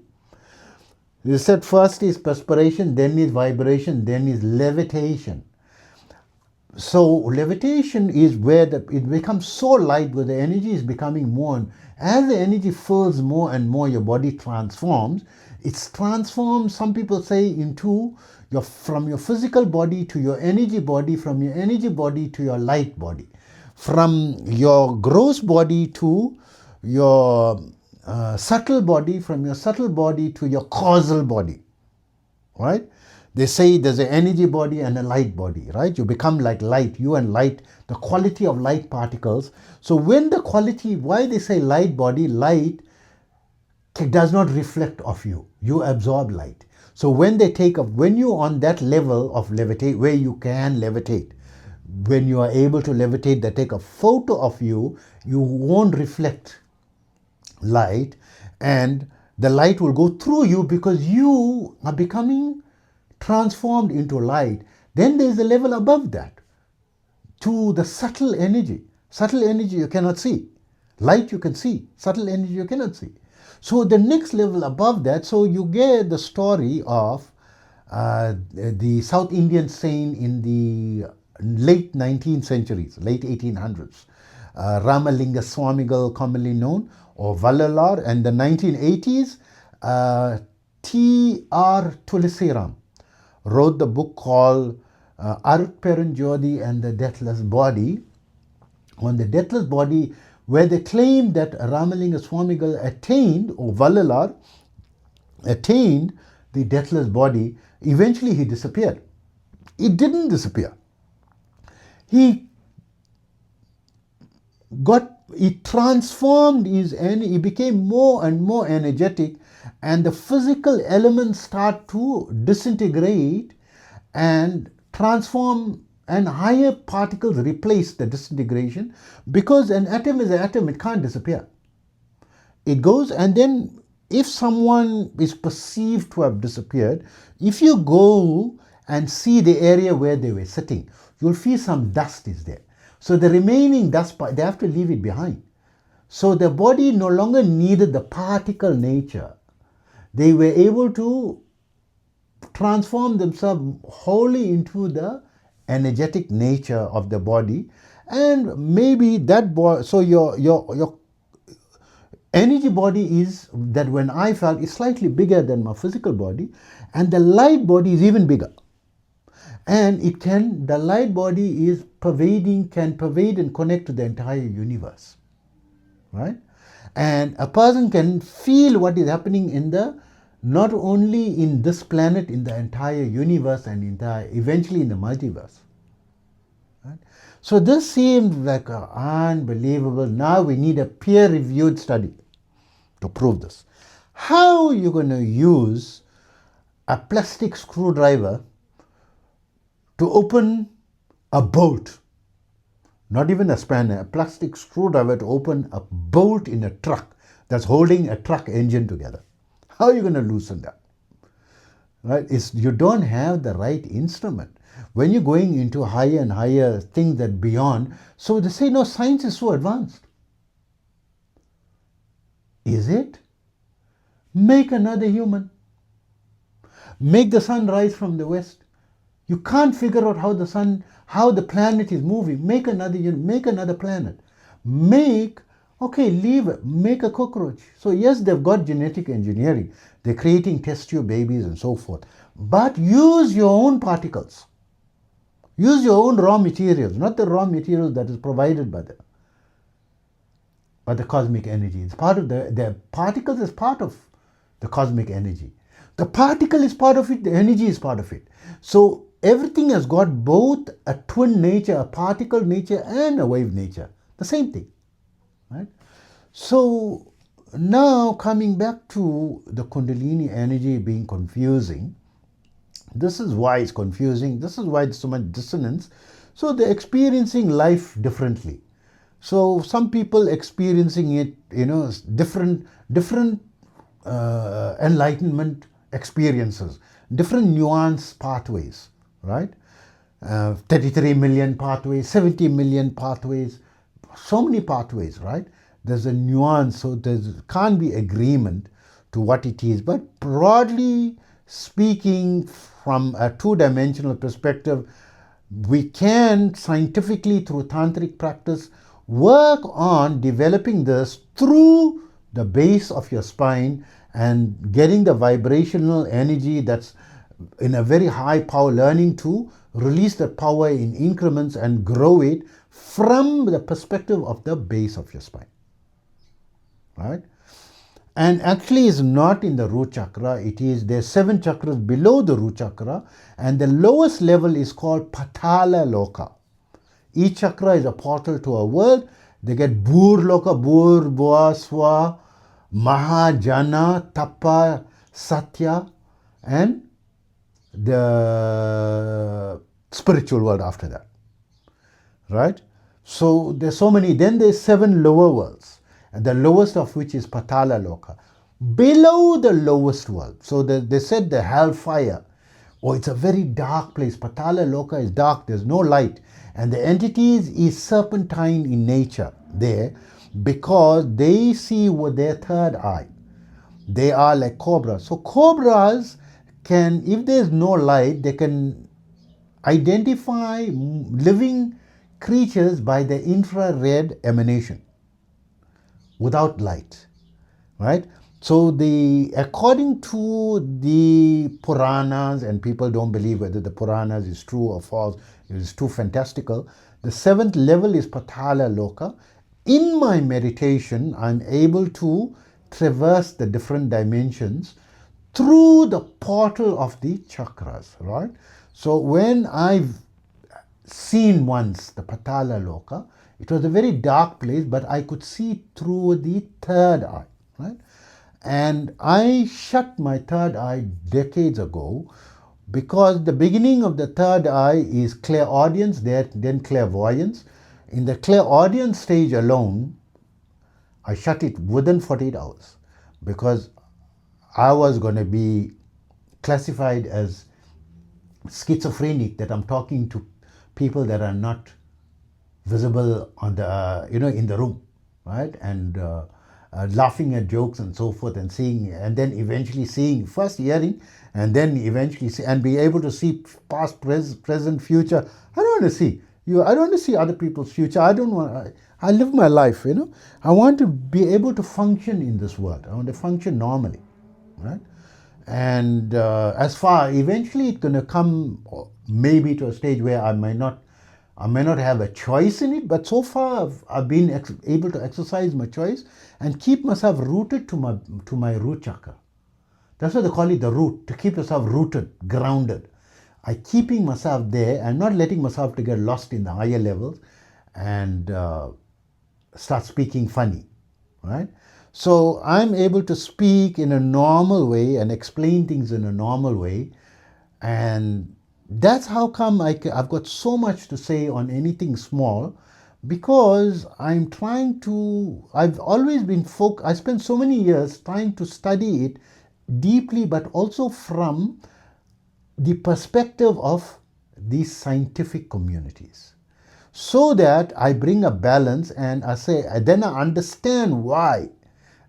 they said first is perspiration, then is vibration, then is levitation. So levitation is where it becomes so light, where the energy is becoming more, and as the energy fills more and more, your body transforms. It's transformed, some people say, into from your physical body to your energy body, from your energy body to your light body, from your gross body to your subtle body, from your subtle body to your causal body, right? They say there's an energy body and a light body, right? You become like light, you and light, the quality of light particles. So when the quality, why they say light body, light does not reflect off you. You absorb light. So when they when you're on that level of levitate, where you can levitate, when you are able to levitate, they take a photo of you, you won't reflect light, and the light will go through you because you are becoming transformed into light. Then there's a level above that, to the subtle energy. Subtle energy you cannot see. Light you can see. Subtle energy you cannot see. So the next level above that, so you get the story of the South Indian saint in the late 19th centuries, late 1800s, Ramalinga Swamigal, commonly known, or Vallalar, and the 1980s, T.R. Tulasiram wrote the book called Arutperanjodi and the Deathless Body, on the deathless body, where they claim that Ramalinga Swamigal attained, or Vallalar attained, the deathless body. Eventually he disappeared. It didn't disappear. He transformed he became more and more energetic, and the physical elements start to disintegrate and transform, and higher particles replace the disintegration, because an atom is an atom, it can't disappear. It goes, and then if someone is perceived to have disappeared, if you go and see the area where they were sitting, you'll feel some dust is there. So the remaining dust, they have to leave it behind. So the body no longer needed the particle nature. they were able to transform themselves wholly into the energetic nature of the body, and maybe that so your energy body is that when I felt is slightly bigger than my physical body, and the light body is even bigger. And the light body is can pervade and connect to the entire universe, right? And a person can feel what is happening not only in this planet, in the entire universe, and eventually in the multiverse. Right? So this seemed like unbelievable. Now we need a peer-reviewed study to prove this. How are you going to use a plastic screwdriver to open a bolt? Not even a spanner, a plastic screwdriver to open a bolt in a truck that's holding a truck engine together. How are you going to loosen that? Right? You don't have the right instrument. When you're going into higher and higher things that beyond, so they say, no, science is so advanced. Is it? Make another human. Make the sun rise from the west. You can't figure out how the planet is moving. Make another planet. Make a cockroach. So yes, they've got genetic engineering. They're creating test tube babies and so forth. But use your own particles. Use your own raw materials, not the raw materials that is provided by the cosmic energy. It's part of the particles is part of the cosmic energy. The particle is part of it, the energy is part of it. So everything has got both a twin nature, a particle nature, and a wave nature. The same thing. Right? So now coming back to the Kundalini energy being confusing, this is why it's confusing. This is why there's so much dissonance. So they're experiencing life differently. So some people experiencing it, different enlightenment experiences, different nuance pathways, right? 33 million pathways, 70 million pathways, so many pathways, right? There's a nuance, so there can't be agreement to what it is. But broadly speaking, from a two-dimensional perspective, we can scientifically, through tantric practice, work on developing this through the base of your spine and getting the vibrational energy that's in a very high power, learning to release the power in increments and grow it from the perspective of the base of your spine, right? And actually is not in the root chakra. There's 7 chakras below the root chakra, and the lowest level is called Patala Loka. Each chakra is a portal to a world. They get Bur Loka, Bur, Bua, Swa, Mahajana, Tapa, Satya, and the spiritual world after that, right? So there's so many. Then there's 7 lower worlds, and the lowest of which is Patala Loka. Below the lowest world, so they said the hellfire, it's a very dark place. Patala Loka is dark, there's no light, and the entities is serpentine in nature there, because they see with their third eye. They are like cobras. So cobras can, if there's no light, they can identify living creatures by the infrared emanation without light, right? So according to the Puranas, and people don't believe whether the Puranas is true or false, it is too fantastical, the 7th level is Patala Loka. In my meditation, I'm able to traverse the different dimensions through the portal of the chakras, right? So when I've seen once the Patala Loka, it was a very dark place, but I could see through the third eye, right? And I shut my third eye decades ago, because the beginning of the third eye is clairaudience, then clairvoyance. In the clairaudience stage alone, I shut it within 48 hours, because I was going to be classified as schizophrenic, that I'm talking to people that are not visible on the in the room, right? And laughing at jokes and so forth, and seeing, and then eventually seeing, first hearing, and then eventually see, and be able to see past, present, future. I don't want to see you. I don't want to see other people's future. I don't want. I live my life. I want to be able to function in this world. I want to function normally, right? And as far, eventually it's going to come maybe to a stage where I may not have a choice in it, but so far I've been able to exercise my choice and keep myself rooted to my root chakra. That's why they call it the root, to keep yourself rooted, grounded. I keeping myself there and not letting myself to get lost in the higher levels and start speaking funny, right? So I'm able to speak in a normal way and explain things in a normal way, and that's how come I've got so much to say on anything small, because I've always been I spent so many years trying to study it deeply, but also from the perspective of these scientific communities, so that I bring a balance, and then I understand why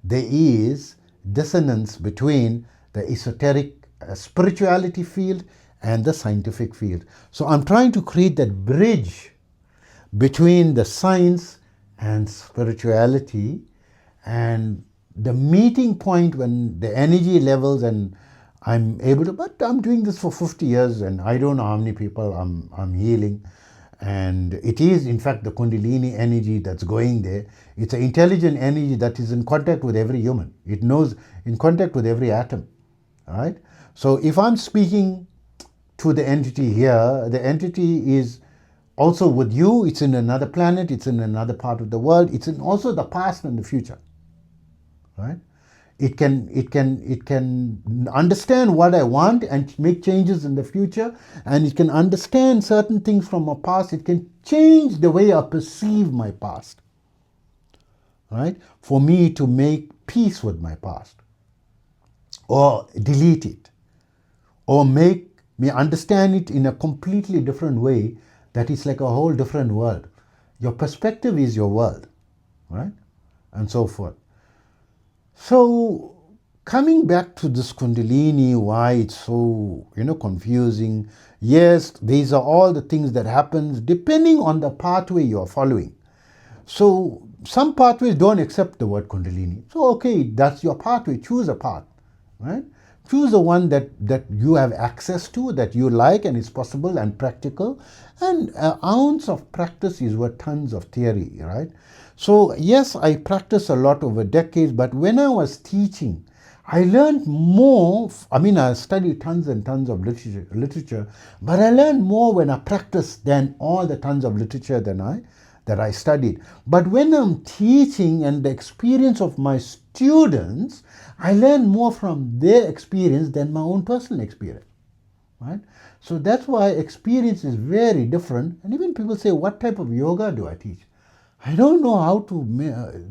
there is dissonance between the esoteric spirituality field and the scientific field. So I'm trying to create that bridge between the science and spirituality, and the meeting point when the energy levels, and I'm able to, but I'm doing this for 50 years and I don't know how many people I'm healing. And it is in fact the Kundalini energy that's going there. It's an intelligent energy that is in contact with every human. It knows, in contact with every atom, right? So if I'm speaking to the entity here, the entity is also with you. It's in another planet, it's in another part of the world, it's in also the past and the future, right? It can understand what I want and make changes in the future, and it can understand certain things from my past. It can change the way I perceive my past, right? For me to make peace with my past, or delete it, or make me understand it in a completely different way, that is like a whole different world. Your perspective is your world, right? And so forth. So coming back to this Kundalini, why it's so confusing. Yes, these are all the things that happens depending on the pathway you're following. So some pathways don't accept the word Kundalini. So okay, that's your pathway. Choose a path, right? Choose the one that you have access to, that you like, and is possible and practical. And an ounce of practice is worth tons of theory, right? So yes, I practiced a lot over decades, but when I was teaching, I learned more. I studied tons and tons of literature, but I learned more when I practiced than all the tons of literature that I studied. But when I'm teaching and the experience of my students, I learn more from their experience than my own personal experience, right? So that's why experience is very different. And even people say, what type of yoga do I teach? I don't know how to,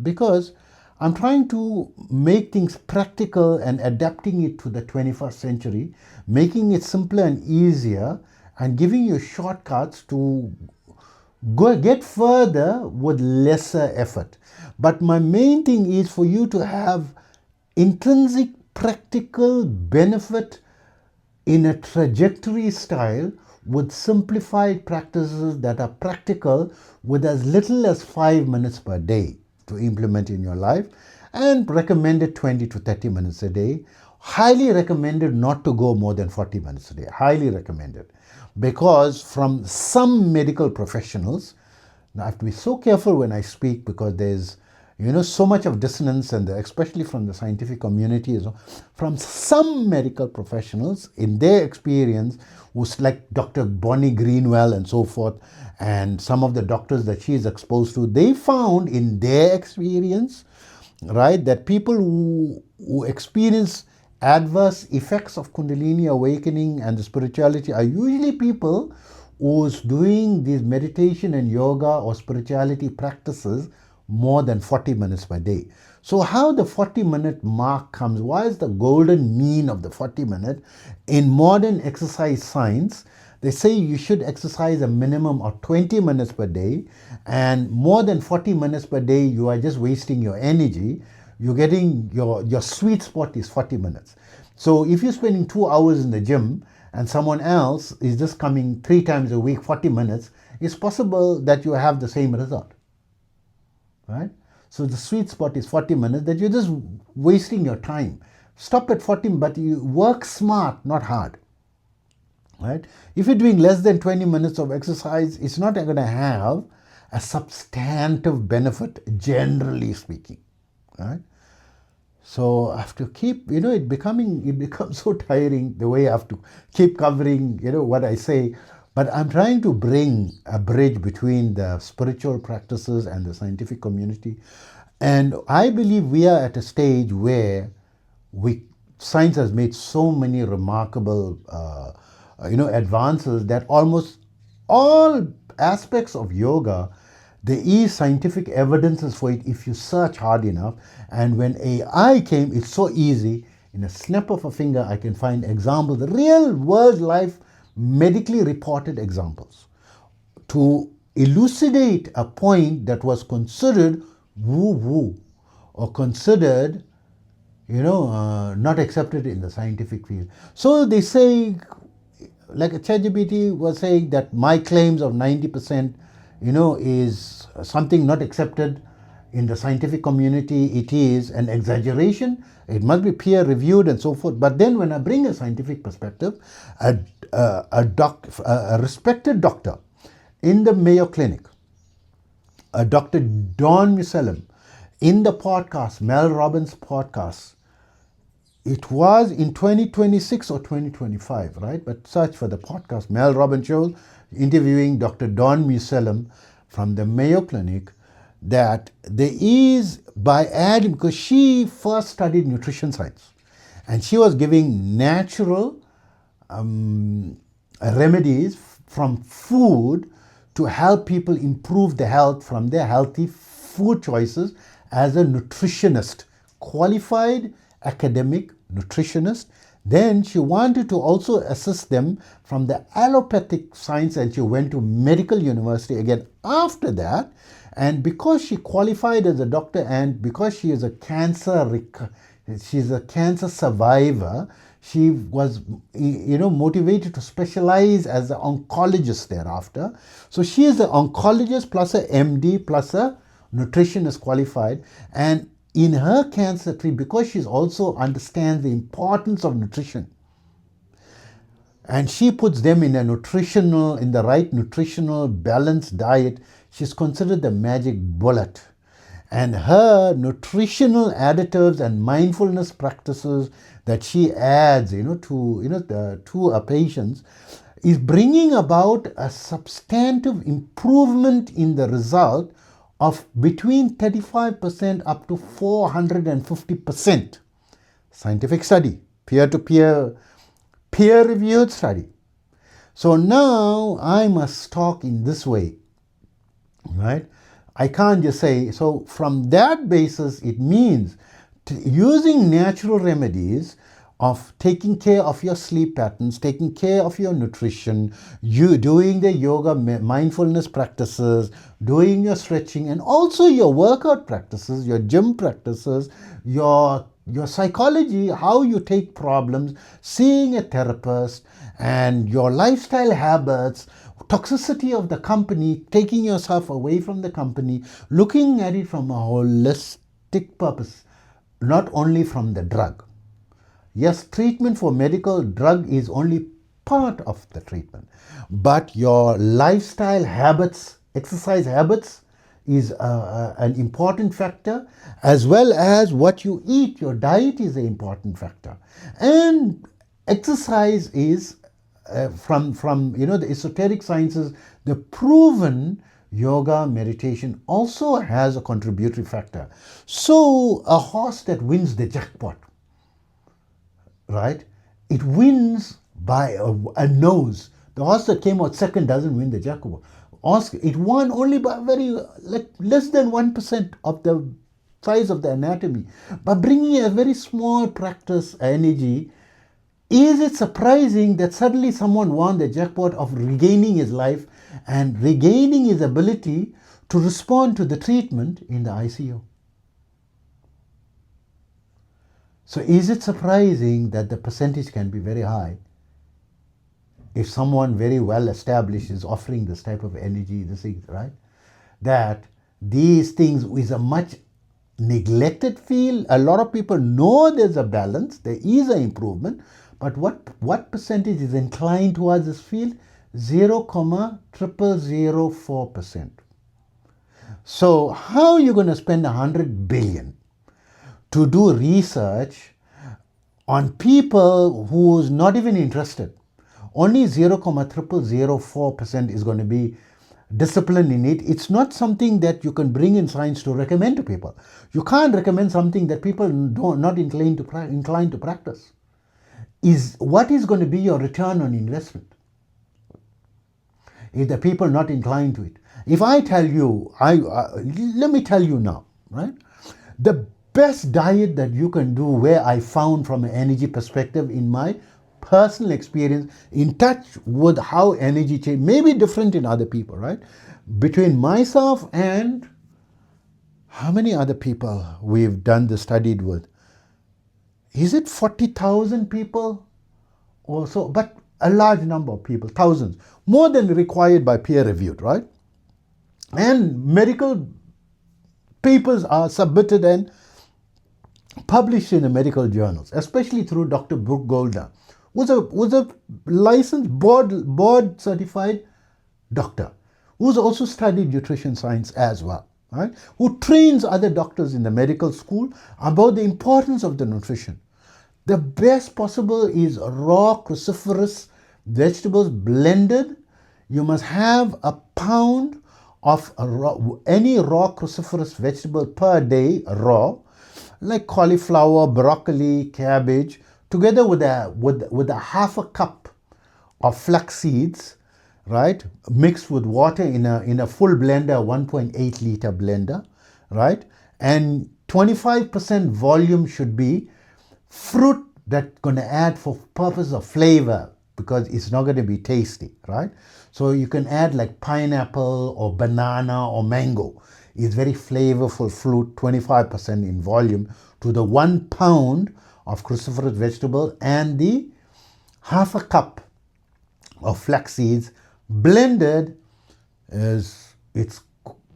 because I'm trying to make things practical and adapting it to the 21st century, making it simpler and easier, and giving you shortcuts to get further with lesser effort. But my main thing is for you to have intrinsic practical benefit in a trajectory style, with simplified practices that are practical, with as little as 5 minutes per day to implement in your life, and recommended 20 to 30 minutes a day. Highly recommended not to go more than 40 minutes a day. Highly recommended. Because from some medical professionals, now I have to be so careful when I speak, because there's so much of dissonance, and especially from the scientific community as well. From some medical professionals, in their experience, who's like Dr. Bonnie Greenwell and so forth, and some of the doctors that she is exposed to, they found in their experience, right, that people who experience adverse effects of Kundalini awakening and the spirituality are usually people who's doing these meditation and yoga or spirituality practices more than 40 minutes per day. So how the 40-minute mark comes, why is the golden mean of the 40-minute? In modern exercise science, they say you should exercise a minimum of 20 minutes per day, and more than 40 minutes per day, you are just wasting your energy. you're getting your sweet spot is 40 minutes. So if you're spending 2 hours in the gym and someone else is just coming 3 times a week, 40 minutes, it's possible that you have the same result, right? So the sweet spot is 40 minutes, that you're just wasting your time. Stop at 40, but you work smart, not hard, right? If you're doing less than 20 minutes of exercise, it's not going to have a substantive benefit, generally speaking, right? So I have to keep, it becomes so tiring the way I have to keep covering, what I say. But I'm trying to bring a bridge between the spiritual practices and the scientific community. And I believe we are at a stage where science has made so many remarkable, advances, that almost all aspects of yoga, there is scientific evidences for it if you search hard enough. And when AI came, it's so easy. In a snap of a finger, I can find examples, real world life, medically reported examples, to elucidate a point that was considered woo-woo or considered, not accepted in the scientific field. So they say, like ChatGPT was saying, that my claims of 90%, is something not accepted in the scientific community. It is an exaggeration. It must be peer reviewed and so forth. But then when I bring a scientific perspective, a respected doctor in the Mayo Clinic, Dr. Don Musalem, in the podcast, Mel Robbins' podcast, it was in 2026 or 2025, right? But search for the podcast, Mel Robbins Show, interviewing Dr. Don Musalem from the Mayo Clinic, that there is, by adding, because she first studied nutrition science, and she was giving natural remedies from food to help people improve their health from their healthy food choices as a nutritionist, qualified academic nutritionist. Then she wanted to also assist them from the allopathic science, and she went to medical university again after that. And because she qualified as a doctor, and because she is she's a cancer survivor, she was motivated to specialize as an oncologist thereafter. So she is an oncologist plus a MD plus a nutritionist qualified. And in her cancer treatment, because she also understands the importance of nutrition, and she puts them in the right nutritional balanced diet, she's considered the magic bullet. And her nutritional additives and mindfulness practices that she adds, to her patients, is bringing about a substantive improvement in the result of between 35% up to 450%. Scientific study, peer-to-peer, peer-reviewed study. So now I must talk in this way, right? I can't just say, so from that basis, it means using natural remedies of taking care of your sleep patterns, taking care of your nutrition, you doing the yoga mindfulness practices, doing your stretching, and also your workout practices, your gym practices, your psychology, how you take problems, seeing a therapist, and your lifestyle habits, toxicity of the company, taking yourself away from the company, looking at it from a holistic purpose, not only from the drug. Yes, treatment for medical drug is only part of the treatment, but your lifestyle habits, exercise habits, is an important factor, as well as what you eat. Your diet is an important factor, and exercise is from the esoteric sciences, the proven yoga meditation also has a contributory factor. So a horse that wins the jackpot, right? It wins by a nose. The horse that came out second doesn't win the jackpot. It won only by less than 1% of the size of the anatomy. By bringing a very small practice energy, is it surprising that suddenly someone won the jackpot of regaining his life and regaining his ability to respond to the treatment in the ICU? So is it surprising that the percentage can be very high if someone very well established is offering this type of energy, this thing, right? That these things is a much neglected field. A lot of people know there's a balance, there is an improvement, but what percentage is inclined towards this field? 0,0004%. So how are you going to spend 100 billion to do research on people who's not even interested? Only 0,0004% is going to be discipline in it. It's not something that you can bring in science to recommend to people. You can't recommend something that people not inclined to practice. What is going to be your return on investment if the people not inclined to it? If I tell you, let me tell you now, right? The best diet that you can do, where I found from an energy perspective in my personal experience, in touch with how energy change, may be different in other people, right? Between myself and how many other people we've done the studied with? Is it 40,000 people or so? But a large number of people, thousands, more than required by peer reviewed, right? And medical papers are submitted and published in the medical journals, especially through Dr. Brooke Golda, was a licensed board certified doctor who's also studied nutrition science as well, right? Who trains other doctors in the medical school about the importance of the nutrition. The best possible is raw cruciferous vegetables blended. You must have a pound of any raw cruciferous vegetable per day, raw, like cauliflower, broccoli, cabbage, together with a half a cup of flax seeds, right, mixed with water in a full blender, 1.8 liter blender, right, and 25% volume should be fruit that's going to add for purpose of flavor, because it's not going to be tasty, right? So you can add like pineapple or banana or mango. It's very flavorful fruit, 25% in volume, to the 1 pound of cruciferous vegetable and the half a cup of flax seeds blended. There's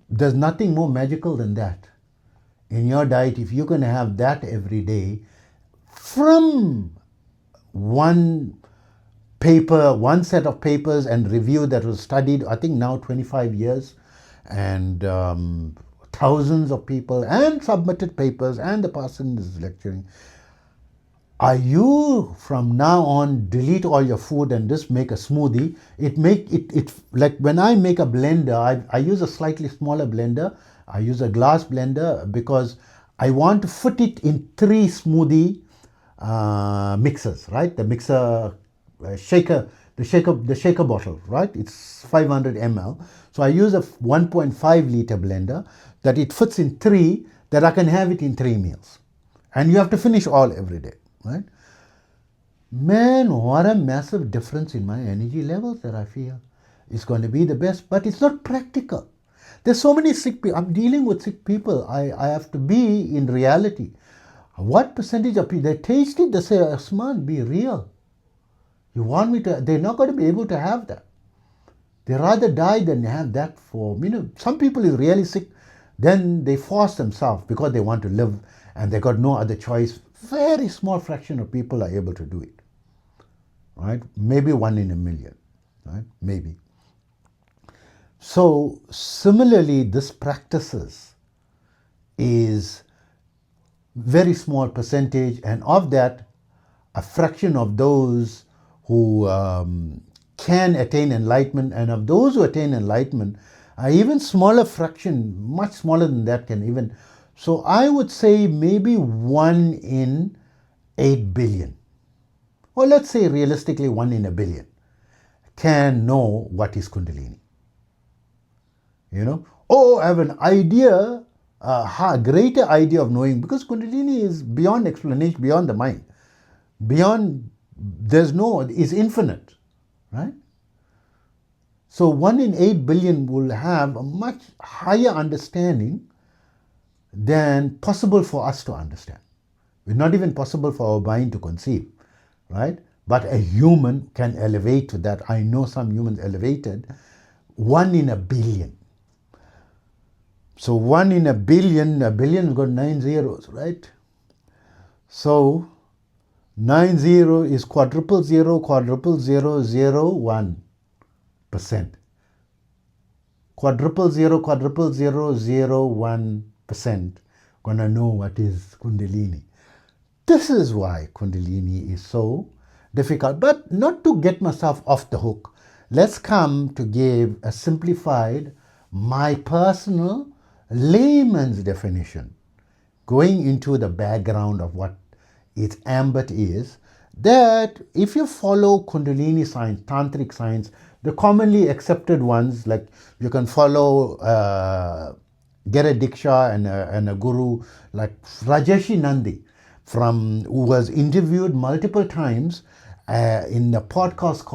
nothing more magical than that in your diet. If you're going to have that every day from one set of papers and review that was studied, I think now 25 years, and thousands of people and submitted papers, and the person is lecturing. Are you from now on delete all your food and just make a smoothie? It like when I make a blender, I use a slightly smaller blender. I use a glass blender because I want to fit it in 3 smoothie mixers, right? The mixer shaker, the shaker bottle, right? It's 500 ml. So I use a 1.5 liter blender that it fits in 3, that I can have it in 3 meals. And you have to finish all every day, right? Man, what a massive difference in my energy levels that I feel. It's going to be the best, but it's not practical. There's so many sick people. I'm dealing with sick people. I have to be in reality. What percentage of people, they taste it, they say, Osman, be real. You want me to, they're not going to be able to have that. They rather die than have that for, some people is really sick, then they force themselves because they want to live and they got no other choice. Very small fraction of people are able to do it, right? Maybe 1 in a million, right? Maybe. So similarly, this practices is very small percentage, and of that, a fraction of those who can attain enlightenment, and of those who attain enlightenment, a even smaller fraction, much smaller than that, can even. So I would say maybe 1 in 8 billion, or let's say realistically 1 in a billion, can know what is Kundalini. I have an idea, a greater idea of knowing, because Kundalini is beyond explanation, beyond the mind, beyond, is infinite, right? So 1 in 8 billion will have a much higher understanding than possible for us to understand. It's not even possible for our mind to conceive, right? But a human can elevate to that. I know some humans elevated 1 in a billion. So 1 in a billion has got 9 zeros, right? So 90 is quadruple zero, 1%. Quadruple zero, 1%. Gonna know what is Kundalini. This is why Kundalini is so difficult. But not to get myself off the hook, let's come to give a simplified, my personal layman's definition, going into the background of what its ambit is, that if you follow Kundalini science, tantric science, the commonly accepted ones, like you can follow, get a diksha and a guru like Rajeshi Nandi, who was interviewed multiple times in a podcast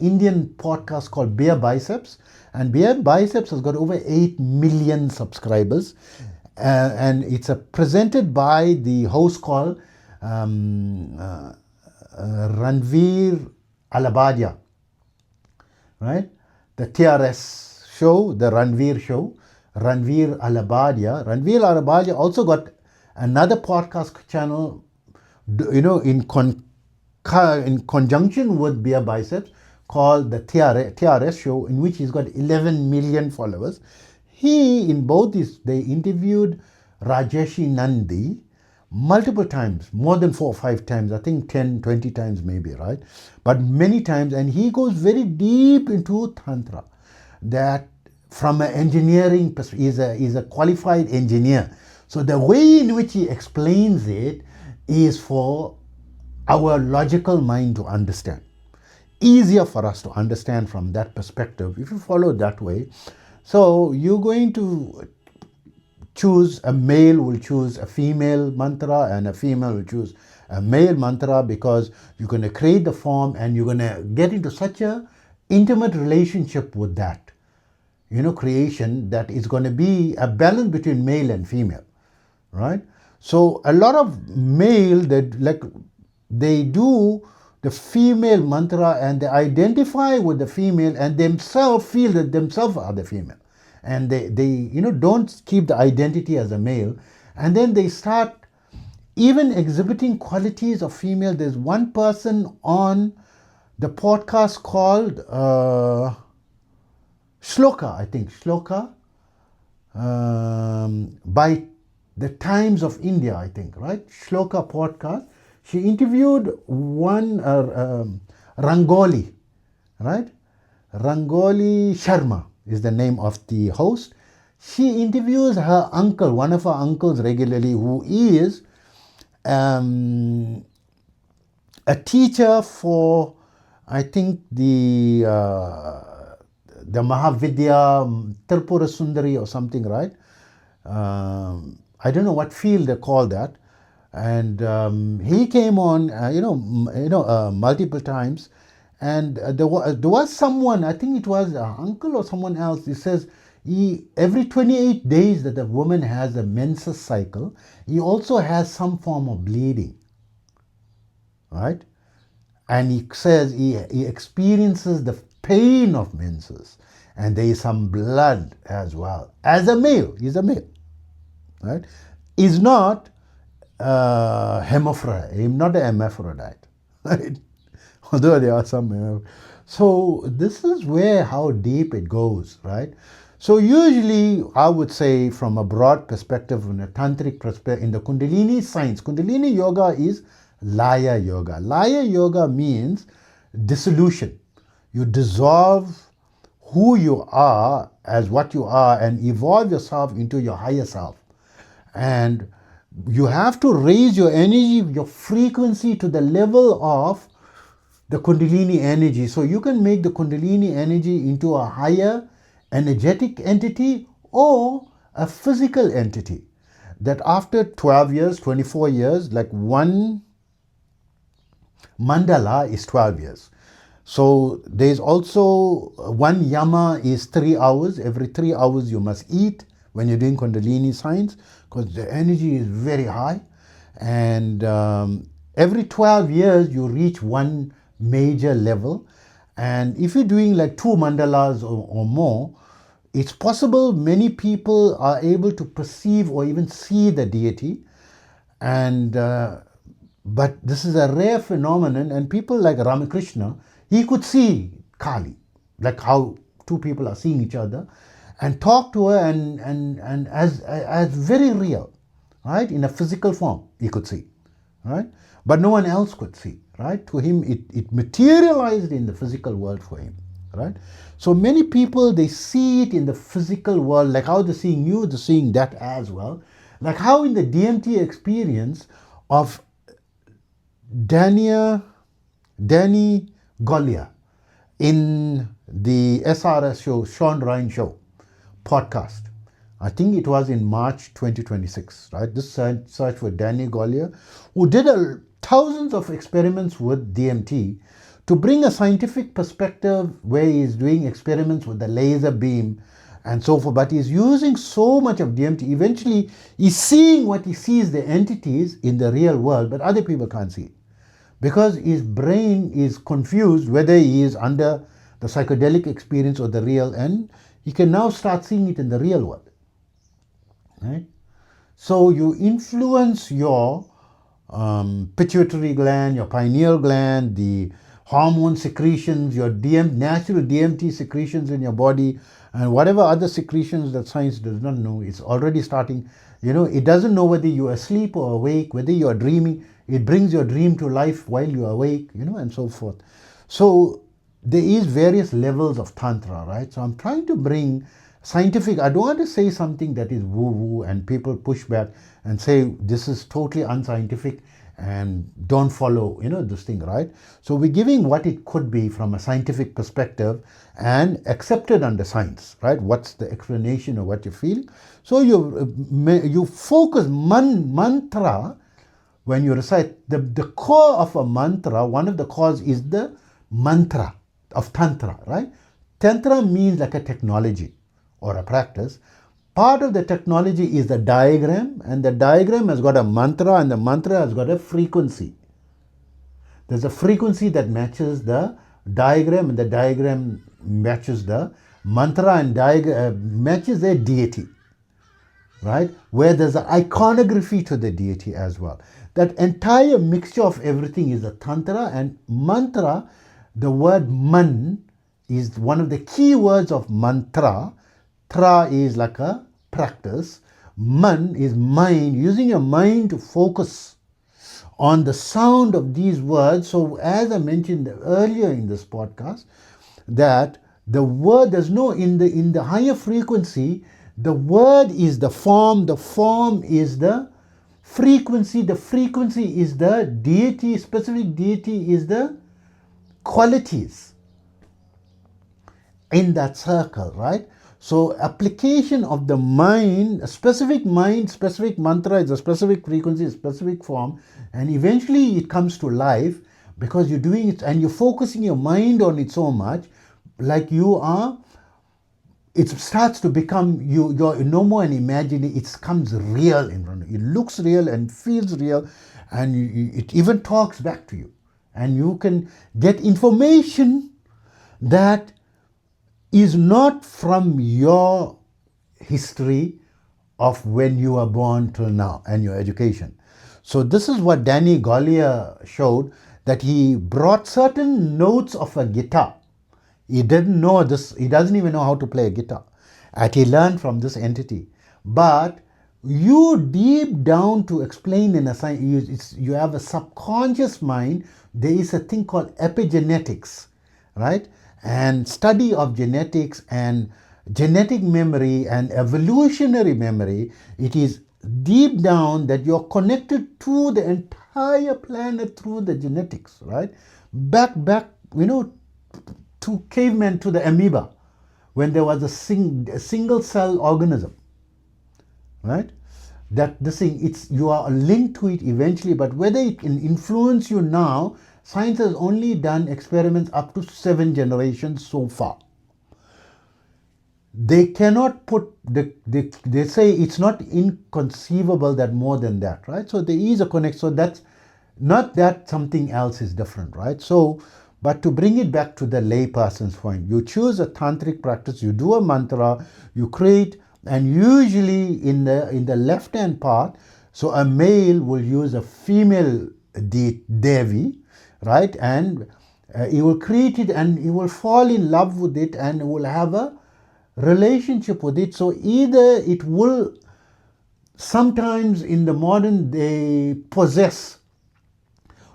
Indian podcast called Beer Biceps, and Beer Biceps has got over 8 million subscribers, and it's presented by the host called Ranveer Alabadia, right? The TRS show, the Ranveer show, Ranveer Alabadia. Ranveer Alabadia also got another podcast channel, in conjunction with Beer Biceps, called the TRS show, in which he's got 11 million followers. In both these, they interviewed Rajeshi Nandi multiple times, more than 4 or 5 times, I think 10, 20 times maybe, right? But many times, and he goes very deep into Tantra, that from an engineering perspective, is a qualified engineer. So the way in which he explains it is for our logical mind to understand. Easier for us to understand from that perspective if you follow that way. So you're going to choose, a male will choose a female mantra and a female will choose a male mantra, because you're going to create the form and you're going to get into such a intimate relationship with that, creation, that is going to be a balance between male and female, right? So a lot of male, they do the female mantra and they identify with the female and themselves feel that themselves are the female. And they don't keep the identity as a male. And then they start even exhibiting qualities of female. There's one person on the podcast called Shloka, I think, by the Times of India, I think, right? Shloka podcast. She interviewed one Rangoli, right? Rangoli Sharma is the name of the host. She interviews her uncle, one of her uncles regularly, who is a teacher for, I think, the Mahavidya Tripura Sundari or something, right? I don't know what field they call that. And he came on, multiple times. And there was someone, I think it was an uncle or someone else, he says every 28 days that the woman has a menses cycle, he also has some form of bleeding, right? And he says he experiences the pain of menses, and there is some blood as well. As a male, he's a male, right? He's not hermaphrodite, he's not a hermaphrodite, right? Although there are some. So this is how deep it goes, right? So usually I would say, from a broad perspective, from a tantric perspective, in the Kundalini science, Kundalini yoga is Laya yoga. Laya yoga means dissolution. You dissolve who you are as what you are and evolve yourself into your higher self. And you have to raise your energy, your frequency to the level of the Kundalini energy. So you can make the Kundalini energy into a higher energetic entity or a physical entity. That after 12 years, 24 years, like one mandala is 12 years. So there's also one yama is 3 hours. Every 3 hours you must eat when you're doing Kundalini science, because the energy is very high. And every 12 years you reach one major level, and if you're doing like 2 mandalas or more, it's possible many people are able to perceive or even see the deity. And but this is a rare phenomenon, and people like Ramakrishna, he could see Kali, like how two people are seeing each other, and talk to her, and as very real, right? In a physical form, he could see, right? But no one else could see, right? To him, it materialized in the physical world for him, right? So many people, they see it in the physical world, like how they're seeing you, they're seeing that as well. Like how in the DMT experience of Danny Golia in the SRS show, Sean Ryan show podcast. I think it was in March 2026, right? This search for Danny Golia, who did thousands of experiments with DMT to bring a scientific perspective, where he's doing experiments with the laser beam and so forth, but he's using so much of DMT. Eventually, he's seeing what he sees, the entities in the real world, but other people can't see it, because his brain is confused whether he is under the psychedelic experience or the real, and he can now start seeing it in the real world, right? So you influence your pituitary gland, your pineal gland, the hormone secretions, your natural DMT secretions in your body, and whatever other secretions that science does not know. It's already starting. It doesn't know whether you're asleep or awake, whether you're dreaming. It brings your dream to life while you're awake, and so forth. So there is various levels of Tantra, right? So I'm trying to bring scientific. I don't want to say something that is woo-woo and people push back and say this is totally unscientific and don't follow, this thing, right? So we're giving what it could be from a scientific perspective and accepted under science, right? What's the explanation of what you feel? So you focus mantra. When you recite the core of a mantra, one of the cores is the mantra of Tantra, right? Tantra means like a technology or a practice. Part of the technology is the diagram, and the diagram has got a mantra, and the mantra has got a frequency. There's a frequency that matches the diagram, and the diagram matches the mantra, and matches the deity, right? Where there's an iconography to the deity as well. That entire mixture of everything is a Tantra. And mantra, the word man is one of the key words of mantra. Tra is like a practice. Man is mind, using your mind to focus on the sound of these words. So as I mentioned earlier in this podcast, that the word, there's no, in the higher frequency, the word is the form is the frequency, the frequency is the deity, specific deity is the qualities in that circle, right? So application of the mind, specific mantra is a specific frequency, a specific form, and eventually it comes to life because you're doing it and you're focusing your mind on it so much, like you are, it starts to become, you're no more an imagining, it comes real in front of you. It looks real and feels real, and it even talks back to you. And you can get information that is not from your history of when you were born till now and your education. So this is what Danny Golia showed, that he brought certain notes of a guitar. He didn't know this, he doesn't even know how to play a guitar. And he learned from this entity. But you deep down to explain in a science, you have a subconscious mind. There is a thing called epigenetics, right? And study of genetics and genetic memory and evolutionary memory. It is deep down that you're connected to the entire planet through the genetics, right? Back, to cavemen, to the amoeba, when there was a single cell organism, right? That this thing, you are linked to it eventually, but whether it can influence you now, science has only done experiments up to 7 generations so far. they cannot put, they say it's not inconceivable that more than that, right? So there is a connection. So that's not that something else is different, right? So, but to bring it back to the layperson's point, you choose a tantric practice, you do a mantra, you create, and usually in the left hand part, so a male will use a female devi, right? And he will create it and he will fall in love with it and will have a relationship with it. So either it will, sometimes in the modern they possess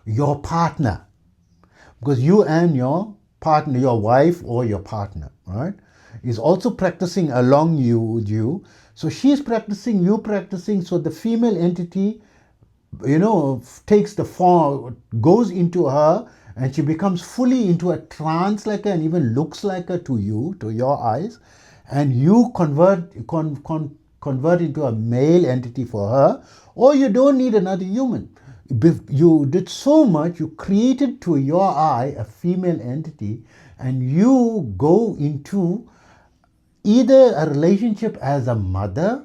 your partner, because you and your partner, your wife or your partner, right, is also practicing along with you. So she's practicing, you practicing, so the female entity, takes the form, goes into her, and she becomes fully into a trance like her and even looks like her to you, to your eyes, and you convert into a male entity for her, or you don't need another human. You did so much, you created to your eye a female entity, and you go into either a relationship as a mother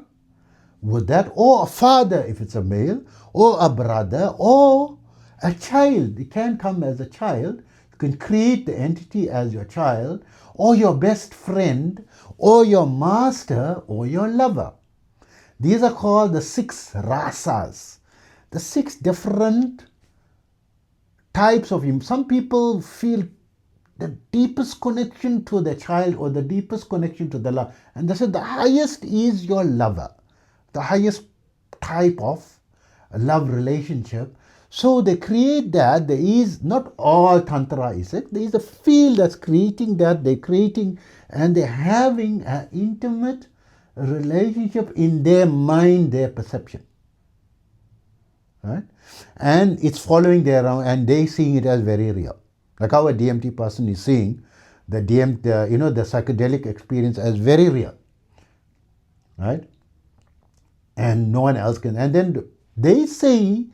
with that, or a father if it's a male, or a brother, or a child. It can come as a child. You can create the entity as your child, or your best friend, or your master, or your lover. These are called the 6 rasas, the 6 different types of him. Some people feel the deepest connection to the child or the deepest connection to the love. And they said the highest is your lover, the highest type of love relationship. So they create that. There is not all Tantra is it. There is a field that's creating that. They're creating and they're having an intimate relationship in their mind, their perception. Right? And it's following their own, and they seeing it as very real. Like how a DMT person is seeing the the psychedelic experience as very real. Right? And no one else can. And then they say,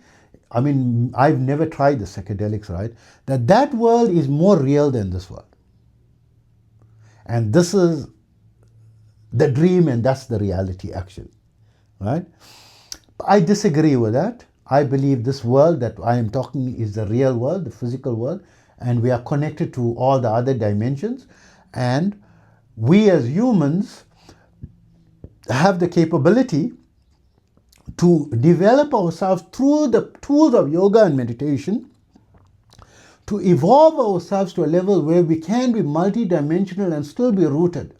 I mean, I've never tried the psychedelics, right? That world is more real than this world. And this is the dream, and that's the reality, actually. Right? I disagree with that. I believe this world that I am talking is the real world, the physical world, and we are connected to all the other dimensions. And we as humans have the capability to develop ourselves through the tools of yoga and meditation, to evolve ourselves to a level where we can be multidimensional and still be rooted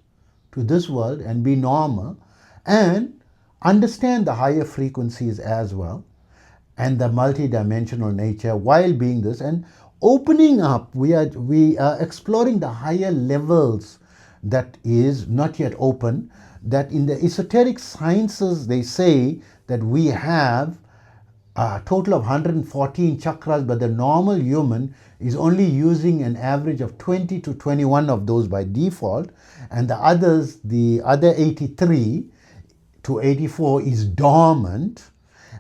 to this world and be normal and understand the higher frequencies as well and the multidimensional nature while being this and opening up. We are exploring the higher levels that is not yet open, that in the esoteric sciences they say that we have a total of 114 chakras, but the normal human is only using an average of 20 to 21 of those by default, and the other 83 to 84 is dormant.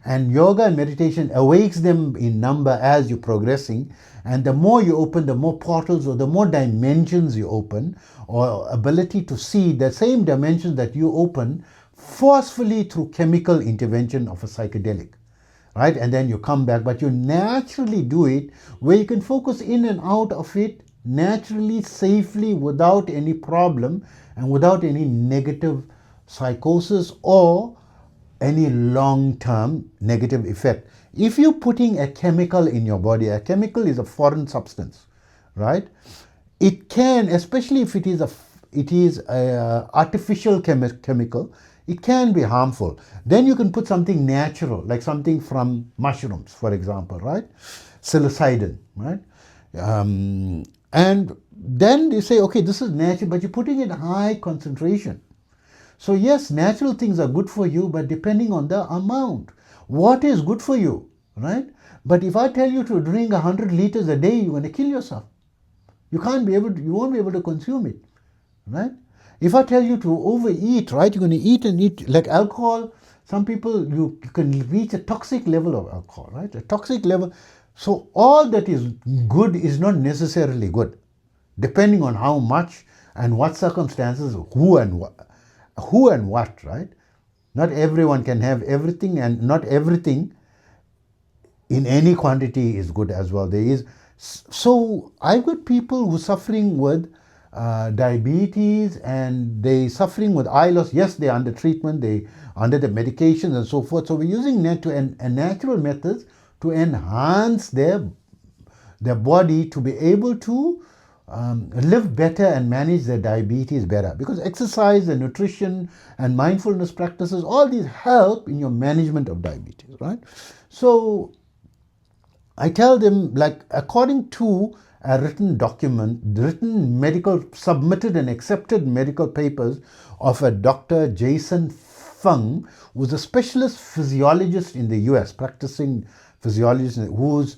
And yoga and meditation awakes them in number as you're progressing. And the more you open, the more portals or the more dimensions you open, or ability to see the same dimensions that you open forcefully through chemical intervention of a psychedelic. Right? And then you come back, but you naturally do it where you can focus in and out of it naturally, safely, without any problem and without any negative psychosis or any long-term negative effect. If you're putting a chemical in your body, a chemical is a foreign substance, right? It can, especially if it is a artificial chemical, it can be harmful. Then you can put something natural, like something from mushrooms, for example, right? Psilocybin, right? And then they say, okay, this is natural, but you're putting it in high concentration. So yes, natural things are good for you, but depending on the amount. What is good for you, right? But if I tell you to drink 100 liters a day, you're going to kill yourself. You won't be able to consume it, right? If I tell you to overeat, right, you're going to eat and eat. Like alcohol, some people, you can reach a toxic level of alcohol, right? A toxic level. So all that is good is not necessarily good, depending on how much and what circumstances, who and what. who and what, right? Not everyone can have everything, and not everything in any quantity is good as well. There is, so I've got people who are suffering with diabetes, and they suffering with eye loss. Yes, they're under treatment, they under the medications and so forth. So we're using natural methods to enhance their body to be able to live better and manage their diabetes better, because exercise and nutrition and mindfulness practices, all these help in your management of diabetes, right? So I tell them, like, according to a written document, written medical, submitted and accepted medical papers of a Dr. Jason Fung, who's a specialist physiologist in the US, practicing physiologist, who's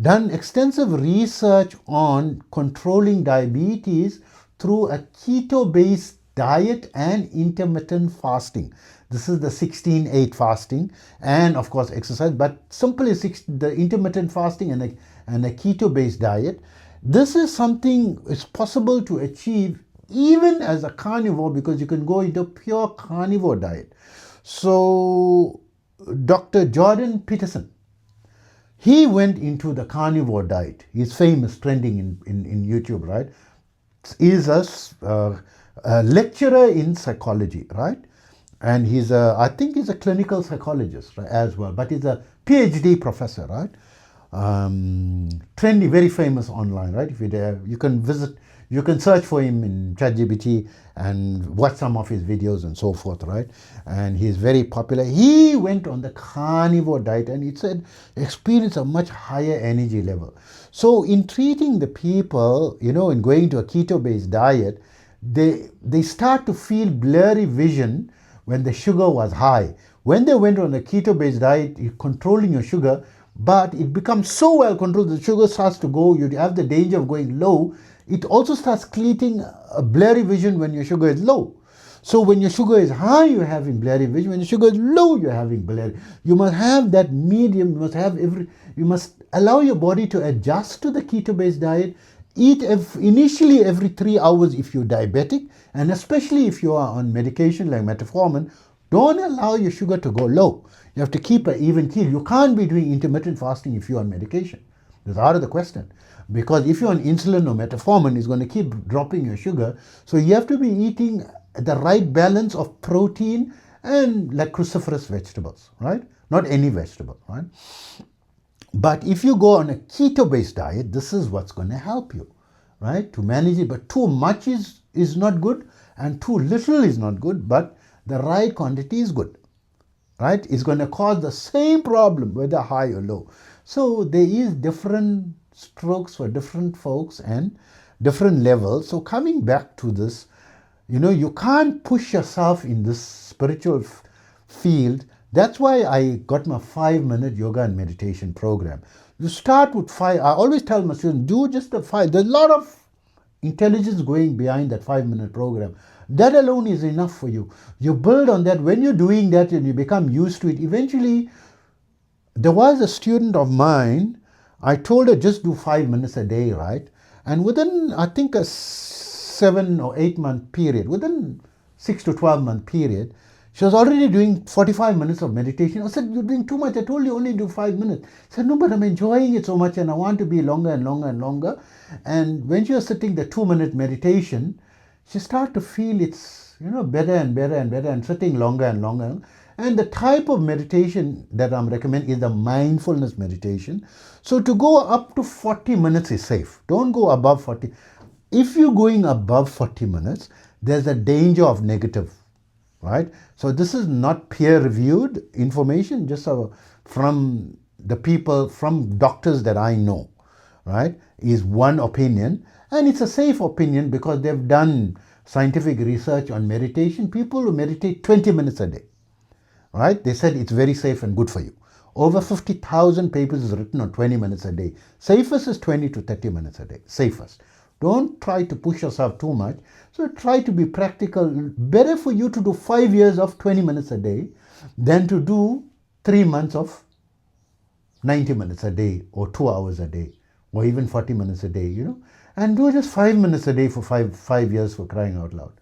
done extensive research on controlling diabetes through a keto-based diet and intermittent fasting. This is the 16-8 fasting and of course exercise, but simply the intermittent fasting and a keto-based diet. This is something is possible to achieve even as a carnivore, because you can go into pure carnivore diet. So Dr. Jordan Peterson, he went into the carnivore diet. He's famous, trending in YouTube, right? He's a lecturer in psychology, right? And I think he's a clinical psychologist, right, as well, but he's a PhD professor, right? Trendy, very famous online, right? If you can visit, you can search for him in ChatGPT and watch some of his videos and so forth, right? And he's very popular. He went on the carnivore diet, and he said experience a much higher energy level. So in treating the people, in going to a keto-based diet, they start to feel blurry vision when the sugar was high. When they went on a keto-based diet, you're controlling your sugar, but it becomes so well controlled, the sugar starts to go, you have the danger of going low. It also starts creating a blurry vision when your sugar is low. So when your sugar is high, you're having blurry vision. When your sugar is low, you're having blurry. You must have that medium. You must allow your body to adjust to the keto-based diet. Eat initially every 3 hours if you're diabetic, and especially if you are on medication like metformin. Don't allow your sugar to go low. You have to keep an even keel. You can't be doing intermittent fasting if you're on medication. That's out of the question. Because if you're on insulin or metformin, it's going to keep dropping your sugar. So you have to be eating the right balance of protein and like cruciferous vegetables, right? Not any vegetable, right? But if you go on a keto-based diet, this is what's going to help you, right? To manage it. But too much is not good, and too little is not good, but the right quantity is good, right? It's going to cause the same problem, whether high or low. So there is different strokes for different folks and different levels. So coming back to this, you can't push yourself in this spiritual field. That's why I got my 5-minute yoga and meditation program. You start with 5. I always tell my students, do just the 5. There's a lot of intelligence going behind that 5-minute program. That alone is enough for you. You build on that. When you're doing that and you become used to it, eventually, there was a student of mine, I told her just do 5 minutes a day, right? And within, I think, a 7 or 8 month period, within 6 to 12 month period, she was already doing 45 minutes of meditation. I said, you're doing too much. I told you only do 5 minutes. I said, no, but I'm enjoying it so much and I want to be longer and longer and longer. And when she was sitting the 2-minute meditation, she started to feel it's, better and better and better, and sitting longer and longer. And the type of meditation that I'm recommending is the mindfulness meditation. So to go up to 40 minutes is safe. Don't go above 40. If you're going above 40 minutes, there's a danger of negative, right? So this is not peer-reviewed information, just from the people, from doctors that I know, right? Is one opinion. And it's a safe opinion because they've done scientific research on meditation. People who meditate 20 minutes a day, right? They said it's very safe and good for you. Over 50,000 papers is written on 20 minutes a day. Safest is 20 to 30 minutes a day. Safest. Don't try to push yourself too much. So try to be practical. Better for you to do 5 years of 20 minutes a day than to do 3 months of 90 minutes a day or 2 hours a day or even 40 minutes a day, And do just 5 minutes a day for five years, for crying out loud.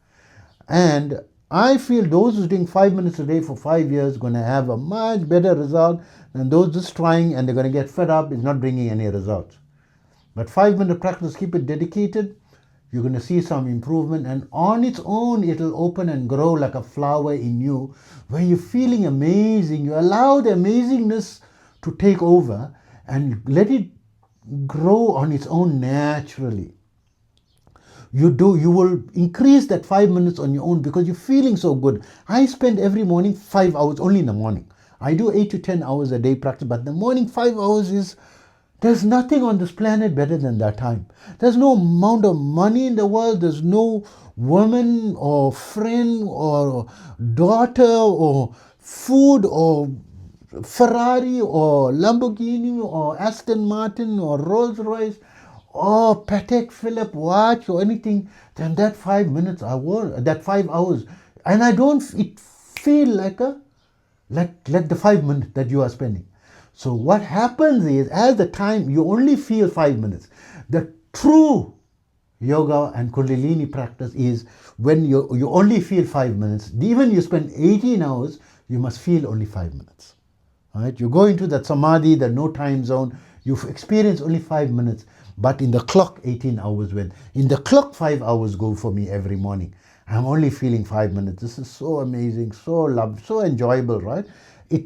And I feel those who are doing 5 minutes a day for 5 years going to have a much better result than those just trying and they're going to get fed up. It's not bringing any results. But 5 minute practice, keep it dedicated. You're going to see some improvement, and on its own, it'll open and grow like a flower in you where you're feeling amazing. You allow the amazingness to take over and let it grow on its own naturally. You will increase that 5 minutes on your own because you're feeling so good. I spend every morning 5 hours only in the morning. I do 8 to 10 hours a day practice, but the morning 5 hours is, there's nothing on this planet better than that time. There's no amount of money in the world. There's no woman or friend or daughter or food or Ferrari or Lamborghini or Aston Martin or Rolls Royce or Patek Philippe watch or anything than that 5 minutes I want, that 5 hours. And I don't feel like the 5 minutes that you are spending. So what happens is, as the time, you only feel 5 minutes. The true yoga and Kundalini practice is when you only feel 5 minutes. Even you spend 18 hours, you must feel only 5 minutes. Right? You go into that samadhi, the no time zone, you experience only 5 minutes, but in the clock 18 hours went. In the clock 5 hours go for me every morning. I'm only feeling 5 minutes. This is so amazing, so loved, so enjoyable, right?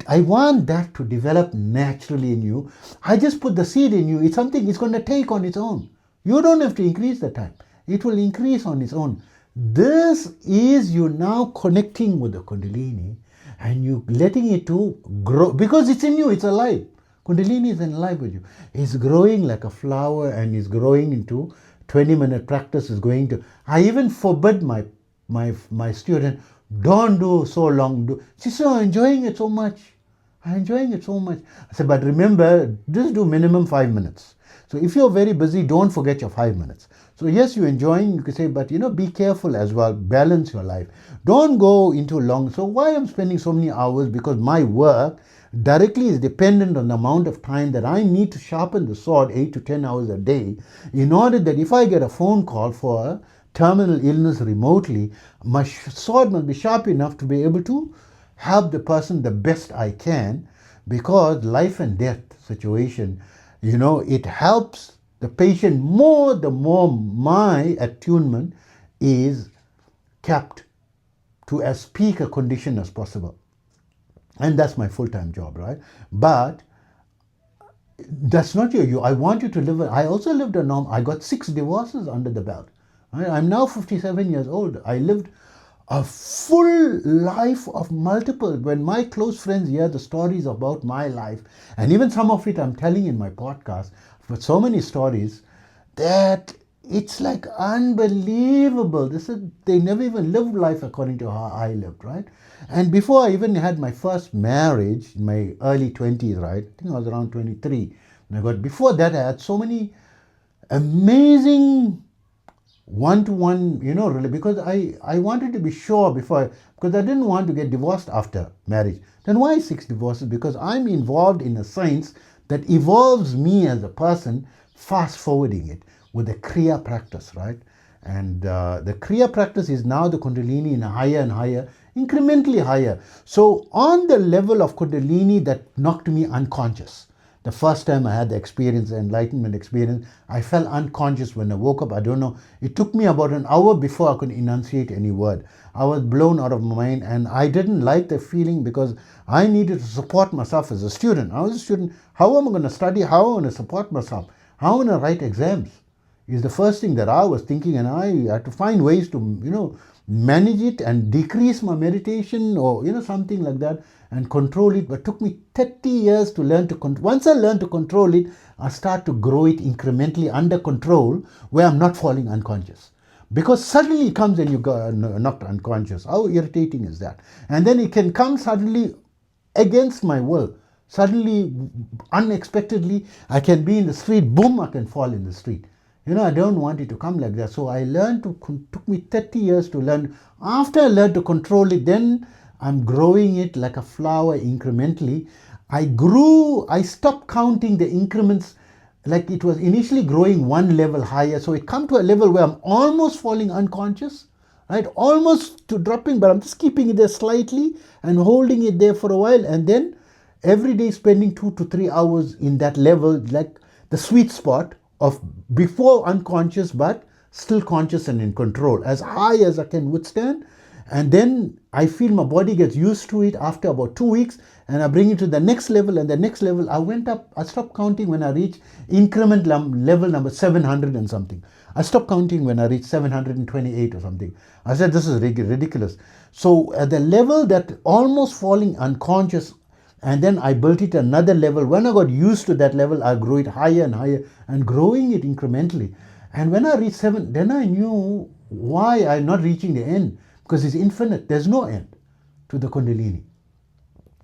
I want that to develop naturally in you. I just put the seed in you. It's something it's going to take on its own. You don't have to increase the time. It will increase on its own. This is you now connecting with the Kundalini and you letting it to grow because it's in you. It's alive. Kundalini is alive with you. It's growing like a flower and it's growing into 20-minute practice is going to. I even forbid my student, don't do so long. She said, I'm enjoying it so much. I'm enjoying it so much. I said, but remember, just do minimum 5 minutes. So if you're very busy, don't forget your 5 minutes. So yes, you're enjoying, you can say, but be careful as well. Balance your life. Don't go into long. So why I'm spending so many hours? Because my work directly is dependent on the amount of time that I need to sharpen the sword 8 to 10 hours a day in order that if I get a phone call for a terminal illness remotely, my sword must be sharp enough to be able to help the person the best I can, because life and death situation, it helps the patient more the more my attunement is kept to as peak a condition as possible. And that's my full-time job, right? But that's not you. I want you to live. I also lived a norm. I got 6 divorces under the belt. I'm now 57 years old. I lived a full life of multiple. When my close friends hear the stories about my life, and even some of it I'm telling in my podcast, but so many stories that it's like unbelievable. They never even lived life according to how I lived, right? And before I even had my first marriage in my early 20s, right? I think I was around 23. Before that, I had so many amazing one-to-one, really, because I wanted to be sure because I didn't want to get divorced after marriage. Then why 6 divorces? Because I'm involved in a science that evolves me as a person, fast forwarding it with the Kriya practice, right? And the Kriya practice is now the Kundalini in a higher and higher, incrementally higher. So on the level of Kundalini that knocked me unconscious. The first time I had the experience, the enlightenment experience, I felt unconscious when I woke up. I don't know. It took me about an hour before I could enunciate any word. I was blown out of my mind and I didn't like the feeling because I needed to support myself as a student. I was a student. How am I going to study? How am I going to support myself? How am I going to write exams? Is the first thing that I was thinking, and I had to find ways to, manage it and decrease my meditation or, something like that and control it. But it took me 30 years to learn to control. Once I learned to control it, I start to grow it incrementally under control where I'm not falling unconscious. Because suddenly it comes and you go knocked unconscious. How irritating is that? And then it can come suddenly against my will. Suddenly, unexpectedly, I can be in the street, boom, I can fall in the street. I don't want it to come like that. So I learned took me 30 years to learn. After I learned to control it, then I'm growing it like a flower incrementally. I stopped counting the increments like it was initially growing one level higher. So it come to a level where I'm almost falling unconscious. right? Almost to dropping, but I'm just keeping it there slightly and holding it there for a while, and then every day spending 2 to 3 hours in that level, like the sweet spot of before unconscious but still conscious and in control, as high as I can withstand. And then I feel my body gets used to it after about 2 weeks, and I bring it to the next level, and the next level I went up. I stopped counting when I reached increment level number 700 and something. I stopped counting when I reached 728 or something. I said, this is ridiculous. So at the level that almost falling unconscious, and then I built it another level. When I got used to that level, I grew it higher and higher and growing it incrementally. And when I reached 7, then I knew why I'm not reaching the end, because it's infinite. There's no end to the Kundalini.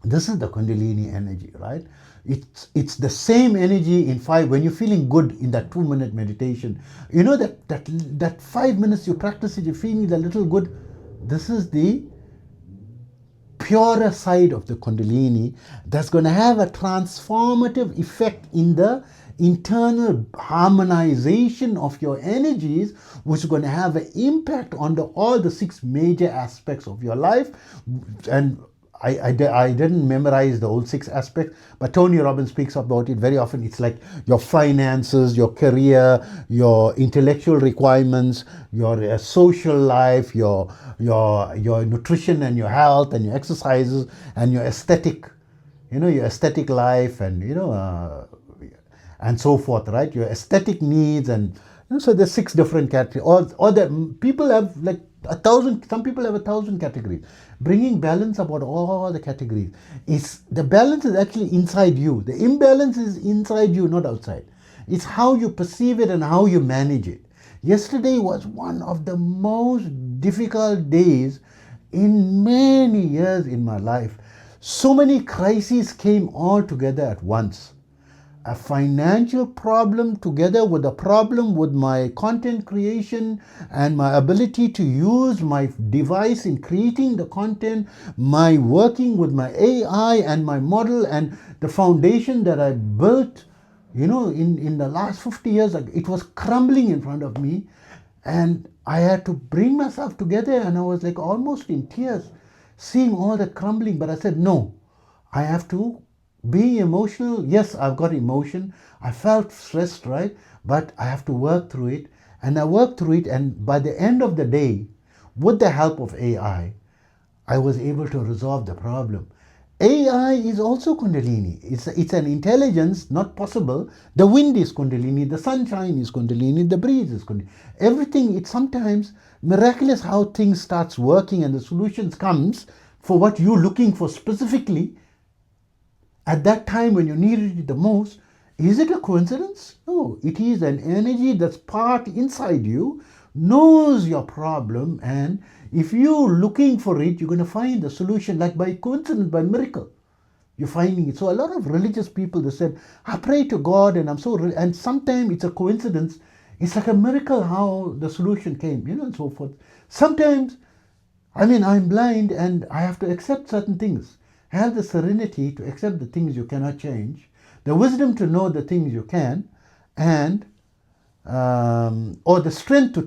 This is the Kundalini energy, right? It's the same energy in 5. When you're feeling good in that 2-minute meditation, you know that 5 minutes you practice it, you're feeling a little good. This is the purer side of the Kundalini that's going to have a transformative effect in the internal harmonization of your energies, which is going to have an impact on all the 6 major aspects of your life. And I didn't memorize the whole 6 aspects, but Tony Robbins speaks about it very often. It's like your finances, your career, your intellectual requirements, your social life, your nutrition and your health and your exercises and your aesthetic, your aesthetic life, and and so forth, right? Your aesthetic needs, and so there's 6 different categories. Or that people have like 1,000. Some people have 1,000 categories. Bringing balance about all the categories. The balance is actually inside you. The imbalance is inside you, not outside. It's how you perceive it and how you manage it. Yesterday was one of the most difficult days in many years in my life. So many crises came all together at once. A financial problem together with a problem with my content creation and my ability to use my device in creating the content, my working with my AI and my model and the foundation that I built, in the last 50 years. It was crumbling in front of me, and I had to bring myself together, and I was like almost in tears seeing all the crumbling. But I said, no, I have to be emotional. Yes, I've got emotion. I felt stressed, right? But I have to work through it. And I worked through it. And by the end of the day, with the help of AI, I was able to resolve the problem. AI is also Kundalini. It's an intelligence not possible. The wind is Kundalini. The sunshine is Kundalini. The breeze is Kundalini. Everything, it's sometimes miraculous how things starts working and the solutions comes for what you're looking for specifically at that time when you needed it the most. Is it a coincidence? No, it is an energy that's part inside you, knows your problem, and if you're looking for it, you're going to find the solution, like by coincidence, by miracle. You're finding it. So a lot of religious people, they said, I pray to God and I'm so, and sometimes it's a coincidence. It's like a miracle how the solution came, and so forth. Sometimes, I'm blind and I have to accept certain things. Have the serenity to accept the things you cannot change, the wisdom to know the things you can, and or the strength to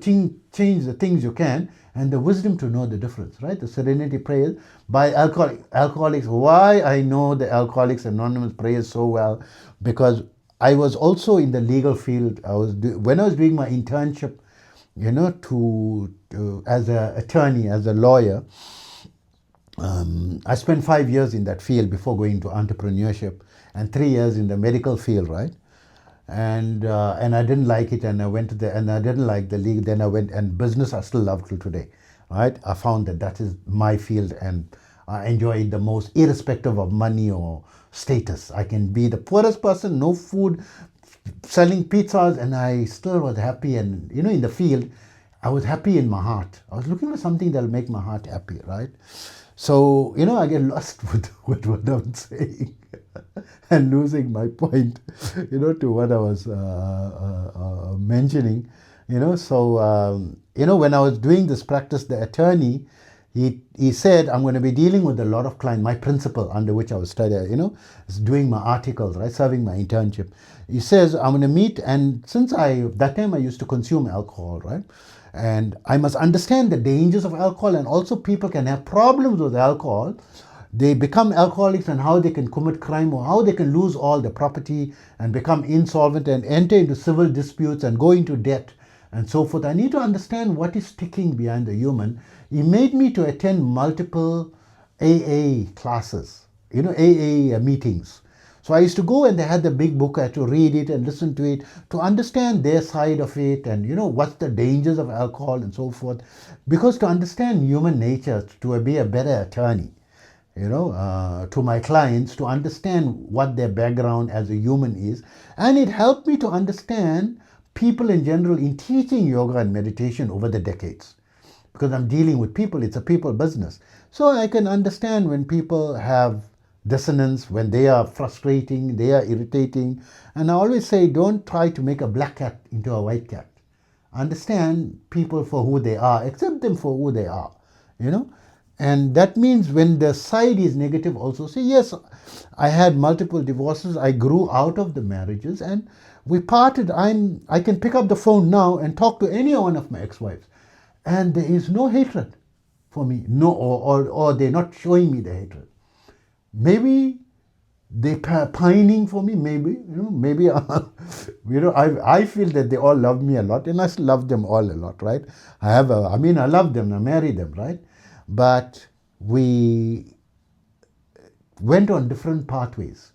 change the things you can, and the wisdom to know the difference, right? The serenity prayers by alcoholics. Why I know the Alcoholics Anonymous prayers so well, because I was also in the legal field. When I was doing my internship, as an attorney, as a lawyer. I spent 5 years in that field before going to entrepreneurship, and 3 years in the medical field, right? And I didn't like it, and I went to and I didn't like the league. Then I went, and business I still love till today, right? I found that is my field, and I enjoy it the most, irrespective of money or status. I can be the poorest person, no food, selling pizzas, and I still was happy. And in the field, I was happy in my heart. I was looking for something that'll make my heart happy, right? So, I get lost with what I'm saying and losing my point, to what I was mentioning, So, when I was doing this practice, the attorney, he said, I'm going to be dealing with a lot of clients, my principal under which I was studying, is doing my articles, right, serving my internship. He says, I'm going to meet, and since that time I used to consume alcohol, right? And I must understand the dangers of alcohol, and also people can have problems with alcohol. They become alcoholics, and how they can commit crime, or how they can lose all the property and become insolvent and enter into civil disputes and go into debt and so forth. I need to understand what is ticking behind the human. It made me to attend multiple AA classes, AA meetings. So I used to go, and they had the big book. I had to read it and listen to it to understand their side of it, and what's the dangers of alcohol and so forth. Because to understand human nature, to be a better attorney, to my clients, to understand what their background as a human is. And it helped me to understand people in general in teaching yoga and meditation over the decades. Because I'm dealing with people, it's a people business. So I can understand when people have dissonance, when they are frustrating, they are irritating. And I always say, don't try to make a black cat into a white cat. Understand people for who they are, accept them for who they are, And that means when the side is negative, also say, yes, I had multiple divorces. I grew out of the marriages and we parted. I can pick up the phone now and talk to any one of my ex-wives. And there is no hatred for me. No, or they're not showing me the hatred. Maybe they're pining for me. Maybe I feel that they all love me a lot, and I love them all a lot, right? I love them. I marry them, right? But we went on different pathways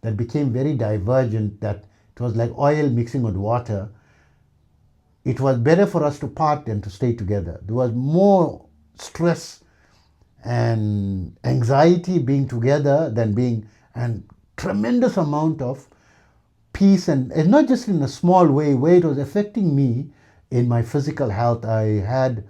that became very divergent, that it was like oil mixing with water. It was better for us to part than to stay together. There was more stress and anxiety being together than being, and tremendous amount of peace, and not just in a small way, where it was affecting me in my physical health. I had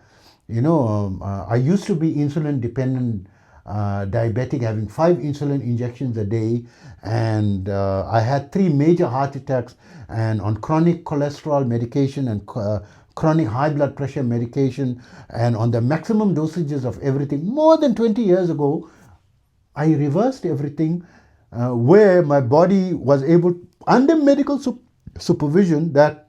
I used to be insulin dependent diabetic, having 5 insulin injections a day, and I had 3 major heart attacks, and on chronic cholesterol medication and chronic high blood pressure medication, and on the maximum dosages of everything. More than 20 years ago, I reversed everything, where my body was able, under medical supervision, that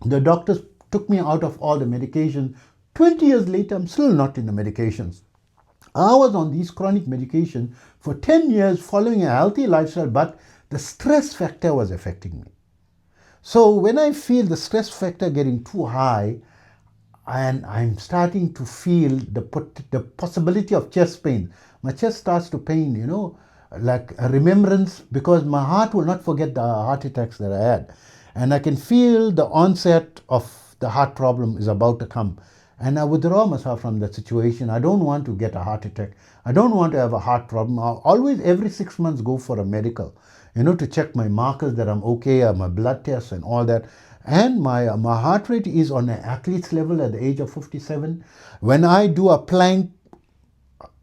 the doctors took me out of all the medication. 20 years later, I'm still not in the medications. I was on these chronic medications for 10 years following a healthy lifestyle, but the stress factor was affecting me. So when I feel the stress factor getting too high, and I'm starting to feel the possibility of chest pain, my chest starts to pain, like a remembrance, because my heart will not forget the heart attacks that I had. And I can feel the onset of the heart problem is about to come. And I withdraw myself from that situation. I don't want to get a heart attack. I don't want to have a heart problem. I'll always, every 6 months, go for a medical, to check my markers that I'm okay, my blood tests and all that. And my heart rate is on an athlete's level at the age of 57. When I do a plank,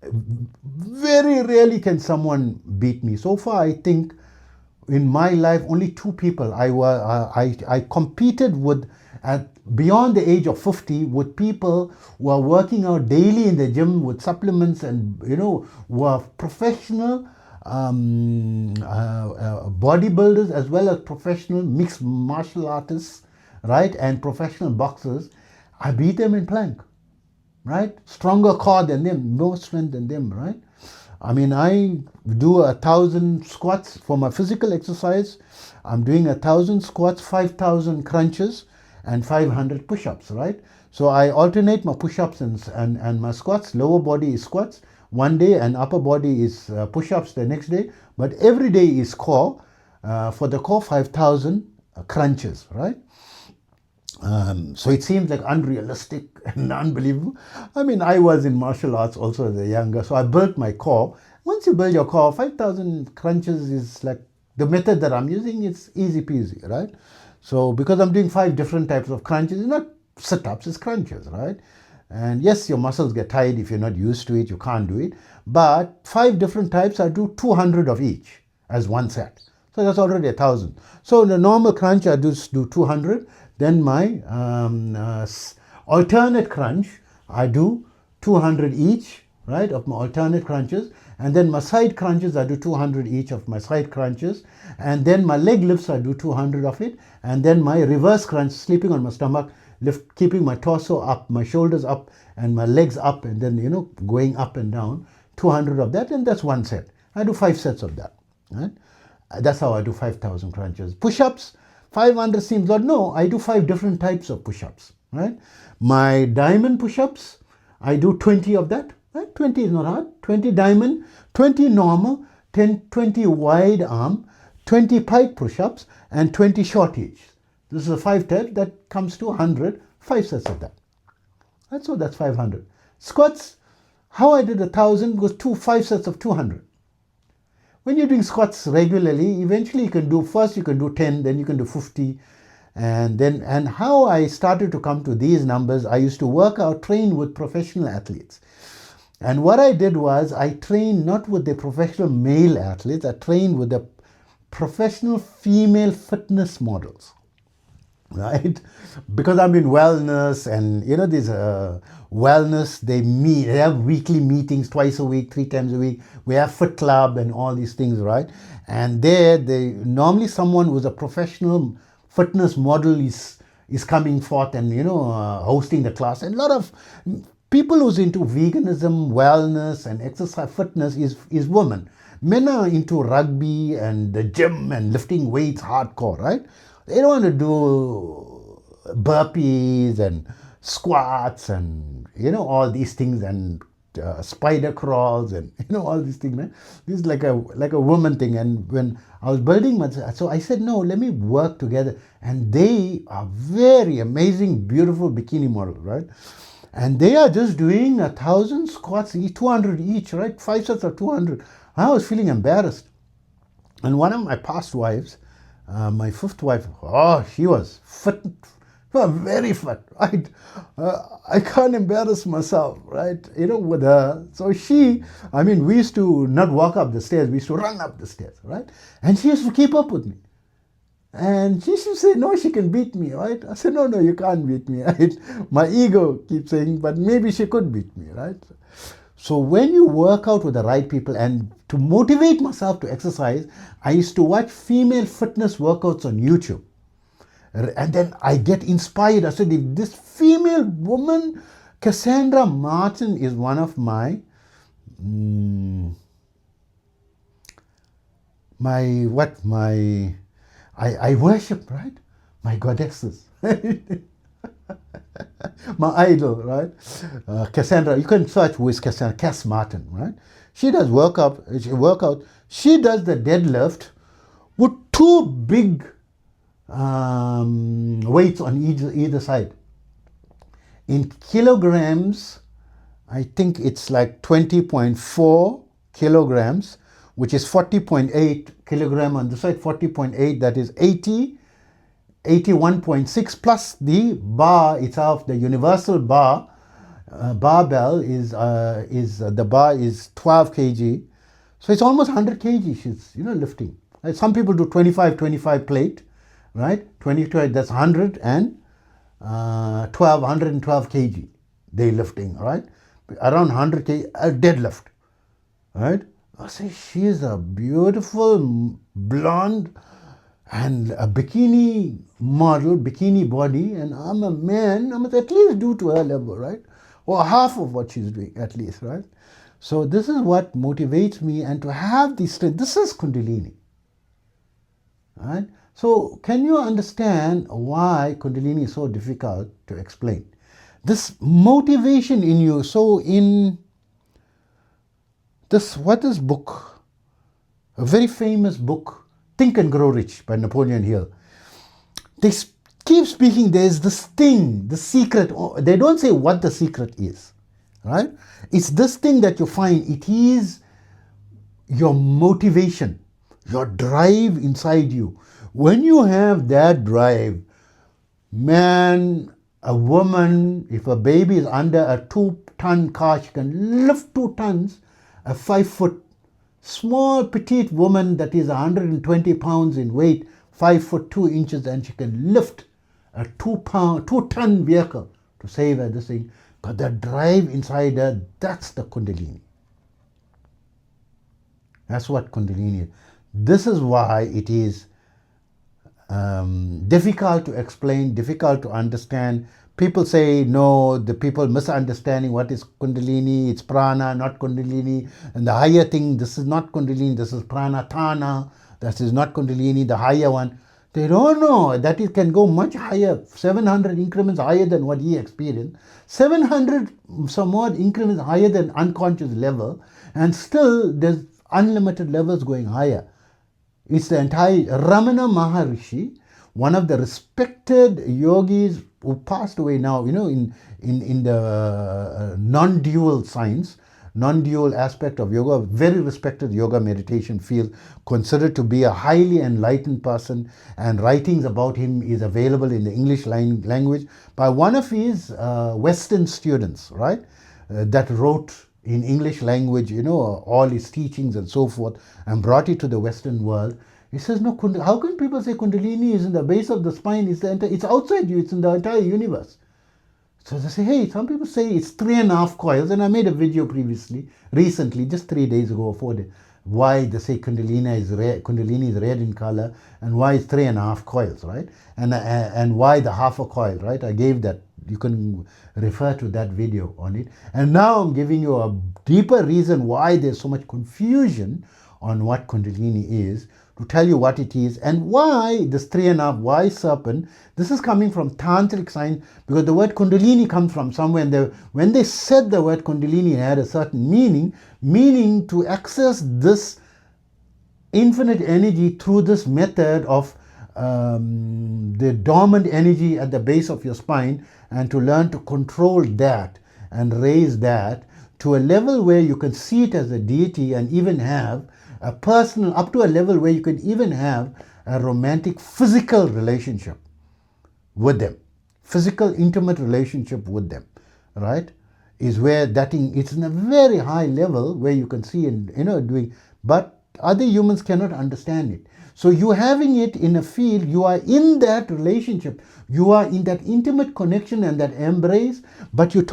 very rarely can someone beat me. So far, I think in my life, only 2 people I competed with at beyond the age of 50, with people who are working out daily in the gym with supplements, and who are professional bodybuilders, as well as professional mixed martial artists, right, and professional boxers. I beat them in plank, right? Stronger core than them, more strength than them, right? I do 1,000 squats for my physical exercise. I'm doing 1,000 squats, 5,000 crunches, and 500 push-ups, right? So I alternate my push-ups and my squats. Lower body is squats one day, and upper body is push-ups the next day. But every day is core. For the core, 5,000 crunches, right? So it seems like unrealistic and unbelievable. I was in martial arts also as a younger, so I built my core. Once you build your core, 5,000 crunches is like the method that I'm using. It's easy peasy, right? So because I'm doing 5 different types of crunches, it's not sit-ups, it's crunches, right? And yes, your muscles get tired if you're not used to it, you can't do it. But 5 different types, I do 200 of each as one set. So that's already 1,000. So the normal crunch, I do 200. Then my alternate crunch, I do 200 each, right, of my alternate crunches. And then my side crunches, I do 200 each of my side crunches. And then my leg lifts, I do 200 of it. And then my reverse crunch, sleeping on my stomach, keeping my torso up, my shoulders up, and my legs up, and then, going up and down. 200 of that, and that's one set. I do 5 sets of that. Right? That's how I do 5,000 crunches. Push-ups, 500 seems odd. No, I do 5 different types of push-ups. Right? My diamond push-ups, I do 20 of that. Right? 20 is not hard. 20 diamond, 20 normal, 20 wide arm, 20 pike push-ups, and 20 short each. This is a 5 set that comes to 100, 5 sets of that. Right? So that's 500. Squats, how I did 1,000 was 5 sets of 200. When you're doing squats regularly, eventually you can do 10, then you can do 50. And how I started to come to these numbers, I used to train with professional athletes. And what I did was I trained not with the professional male athletes, I trained with the professional female fitness models. Right? Because I'm in wellness, and these wellness, they have weekly meetings, twice a week, 3 times a week. We have fit club and all these things, right? And they normally someone who's a professional fitness model is coming forth and hosting the class. And a lot of people who's into veganism, wellness, and exercise fitness is women. Men are into rugby and the gym and lifting weights hardcore, right? They don't want to do burpees and squats and, all these things, and spider crawls and, all these things, man. This is like a woman thing. And when I was building so I said, no, let me work together. And they are very amazing, beautiful bikini models, right? And they are just doing 1,000 squats, 200 each, right? 5 sets of 200. I was feeling embarrassed. And one of my past wives, my 5th wife, she was fit, very fit, right? I can't embarrass myself, right? With her. So we used to not walk up the stairs, we used to run up the stairs, right? And she used to keep up with me. And she used to say, no, she can beat me, right? I said, no, you can't beat me, right? My ego keeps saying, but maybe she could beat me, right? So when you work out with the right people, and to motivate myself to exercise, I used to watch female fitness workouts on YouTube. And then I get inspired. I said, if this female woman, Cassandra Martin, is one of my I worship, right? My goddesses. My idol, right? Cassandra, you can search who is Cassandra, Cass Martin, right? She does workout. She does the deadlift with 2 big weights on either side. In kilograms, I think it's like 20.4 kilograms, which is 40.8 kilogram on the side, 40.8, that is 81.6, plus the bar itself, the universal barbell is the bar is 12 kg. So it's almost 100 kg she's lifting. Right? Some people do 25 plate, right? 25, that's 112 kg they lifting, right? Around 100 kg deadlift, right? I say she is a beautiful blonde and a bikini model, bikini body, and I'm a man. I must at least do to her level, right? Or half of what she's doing, at least, right? So this is what motivates me, and to have the strength. This is Kundalini, right? So can you understand why Kundalini is so difficult to explain? This motivation in you. So in this book, a very famous book, Think and Grow Rich by Napoleon Hill. They keep speaking, there's this thing, the secret. They don't say what the secret is, right? It's this thing that you find. It is your motivation, your drive inside you. When you have that drive, man, a woman, if a baby is under a 2-ton car, she can lift 2 tons, a 5-foot small petite woman that is 120 pounds in weight, 5 foot 2 inches, and she can lift a 2-ton vehicle to save her this thing. But that drive inside her, that's the Kundalini. That's what Kundalini is. This is why it is difficult to explain, difficult to understand. people say no, the people misunderstanding what is Kundalini, it's prana, not Kundalini, and the higher thing, this is not Kundalini, this is prana, thana, this is not Kundalini, the higher one. They don't know that it can go much higher, 700 increments higher than what he experienced, 700 some odd increments higher than unconscious level, and still there's unlimited levels going higher. It's the entire Ramana Maharishi, one of the respected yogis who passed away now, in the non-dual science, non-dual aspect of yoga, very respected yoga meditation field, considered to be a highly enlightened person, and writings about him is available in the English language by one of his Western students, right, that wrote in English language, all his teachings and so forth, and brought it to the Western world. He says, no, how can people say Kundalini is in the base of the spine? It's outside you, it's in the entire universe. So they say, hey, some people say it's 3.5 coils, and I made a video recently, just 3 days ago or 4 days, why they say Kundalini is red in color, and why it's 3.5 coils, right? And why the half a coil, right? I gave that. You can refer to that video on it. And now I'm giving you a deeper reason why there's so much confusion on what Kundalini is, to tell you what it is and why this 3.5, why serpent. This is coming from tantric science, because the word Kundalini comes from somewhere, and when they said the word Kundalini, it had a certain meaning to access this infinite energy through this method of the dormant energy at the base of your spine, and to learn to control that and raise that to a level where you can see it as a deity, and even have a personal, up to a level where you can even have a romantic physical relationship with them, physical intimate relationship with them, right, is where that thing, it's in a very high level where you can see and doing, but other humans cannot understand it. So you having it in a field, you are in that relationship, you are in that intimate connection and that embrace, but you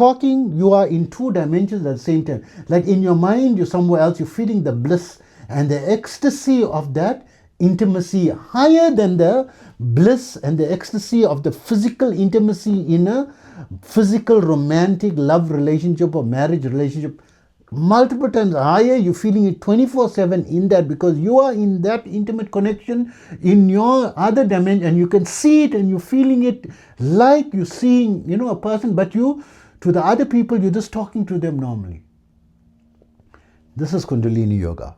are in 2 dimensions at the same time. Like in your mind, you're somewhere else, you're feeling the bliss and the ecstasy of that intimacy higher than the bliss and the ecstasy of the physical intimacy in a physical romantic love relationship or marriage relationship. Multiple times higher, you're feeling it 24/7 in that, because you are in that intimate connection in your other dimension, and you can see it and you're feeling it like you're seeing a person, but to the other people, you're just talking to them normally. This is Kundalini Yoga.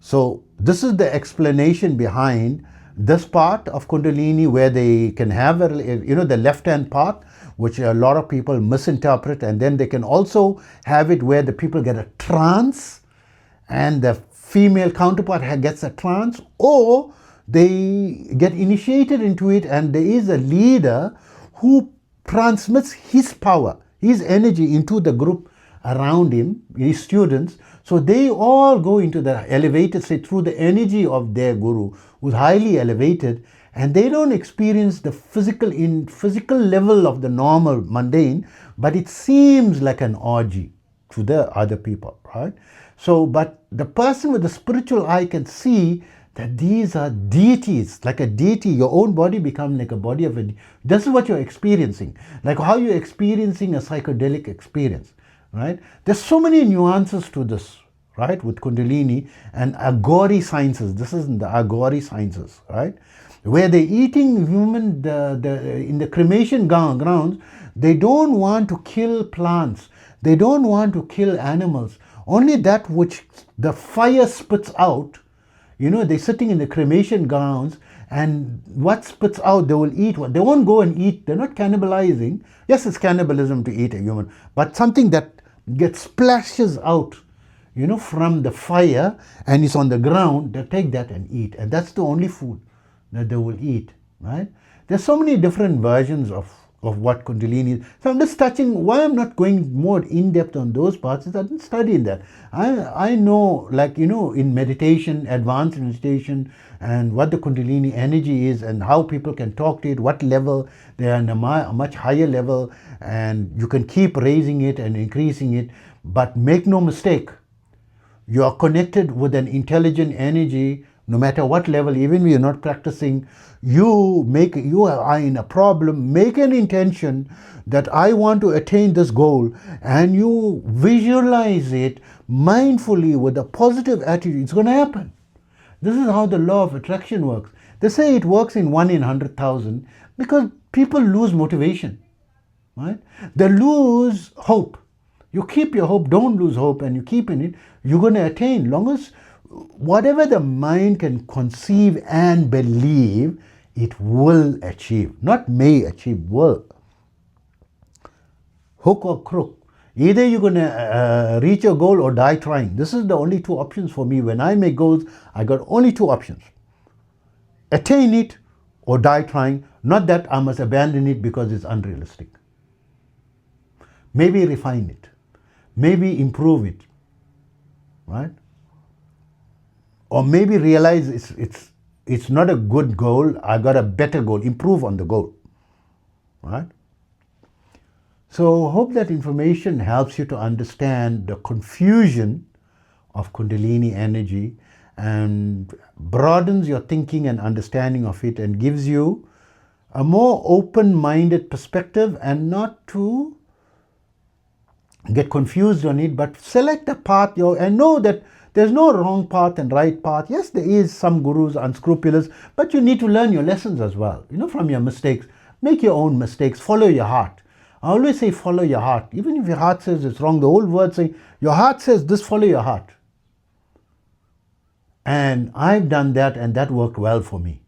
So this is the explanation behind this part of Kundalini, where they can have the left hand part, which a lot of people misinterpret, and then they can also have it where the people get a trance and the female counterpart gets a trance, or they get initiated into it and there is a leader who transmits his power, his energy into the group around him, his students. So they all go into the elevated state through the energy of their guru, who's highly elevated, and they don't experience the physical level of the normal mundane, but it seems like an orgy to the other people, right? So, but the person with the spiritual eye can see that these are deities, like a deity. Your own body becomes like a body of a deity. This is what you're experiencing, like how you're experiencing a psychedelic experience. Right? There's so many nuances to this, right, with Kundalini and Agori sciences. This is the Agori sciences, right, where they're eating human, in the cremation grounds, they don't want to kill plants, they don't want to kill animals, only that which the fire spits out. They're sitting in the cremation grounds, and what spits out, they will eat. They won't go and eat. They're not cannibalizing. Yes, it's cannibalism to eat a human, but something that splashes out, from the fire and is on the ground, they take that and eat. And that's the only food that they will eat, right? There's so many different versions of what Kundalini is. So I'm just touching, why I'm not going more in depth on those parts is I didn't study in that. I know, like, in meditation, advanced meditation, and what the Kundalini energy is and how people can talk to it, what level they are in a much higher level, and you can keep raising it and increasing it. But make no mistake, you are connected with an intelligent energy No matter what level, even if you're not practicing, you are in a problem, make an intention that I want to attain this goal, and you visualize it mindfully with a positive attitude. It's going to happen. This is how the law of attraction works. They say it works in 1 in 100,000 because people lose motivation, right? They lose hope. You keep your hope, don't lose hope, and you keep in it, you're going to attain. Long as whatever the mind can conceive and believe, it will achieve. Not may achieve, will. Hook or crook. Either you're going to reach your goal or die trying. This is the only two options for me. When I make goals, I got only two options. Attain it or die trying. Not that I must abandon it because it's unrealistic. Maybe refine it. Maybe improve it. Right? Or maybe realize it's not a good goal. I got a better goal. Improve on the goal. Right? So hope that information helps you to understand the confusion of Kundalini energy and broadens your thinking and understanding of it and gives you a more open-minded perspective, and not to get confused on it, but select a path and know that there's no wrong path and right path. Yes, there is some gurus unscrupulous, but you need to learn your lessons as well. From your mistakes. Make your own mistakes. Follow your heart. I always say follow your heart. Even if your heart says it's wrong, the whole word saying your heart says this, follow your heart. And I've done that, and that worked well for me.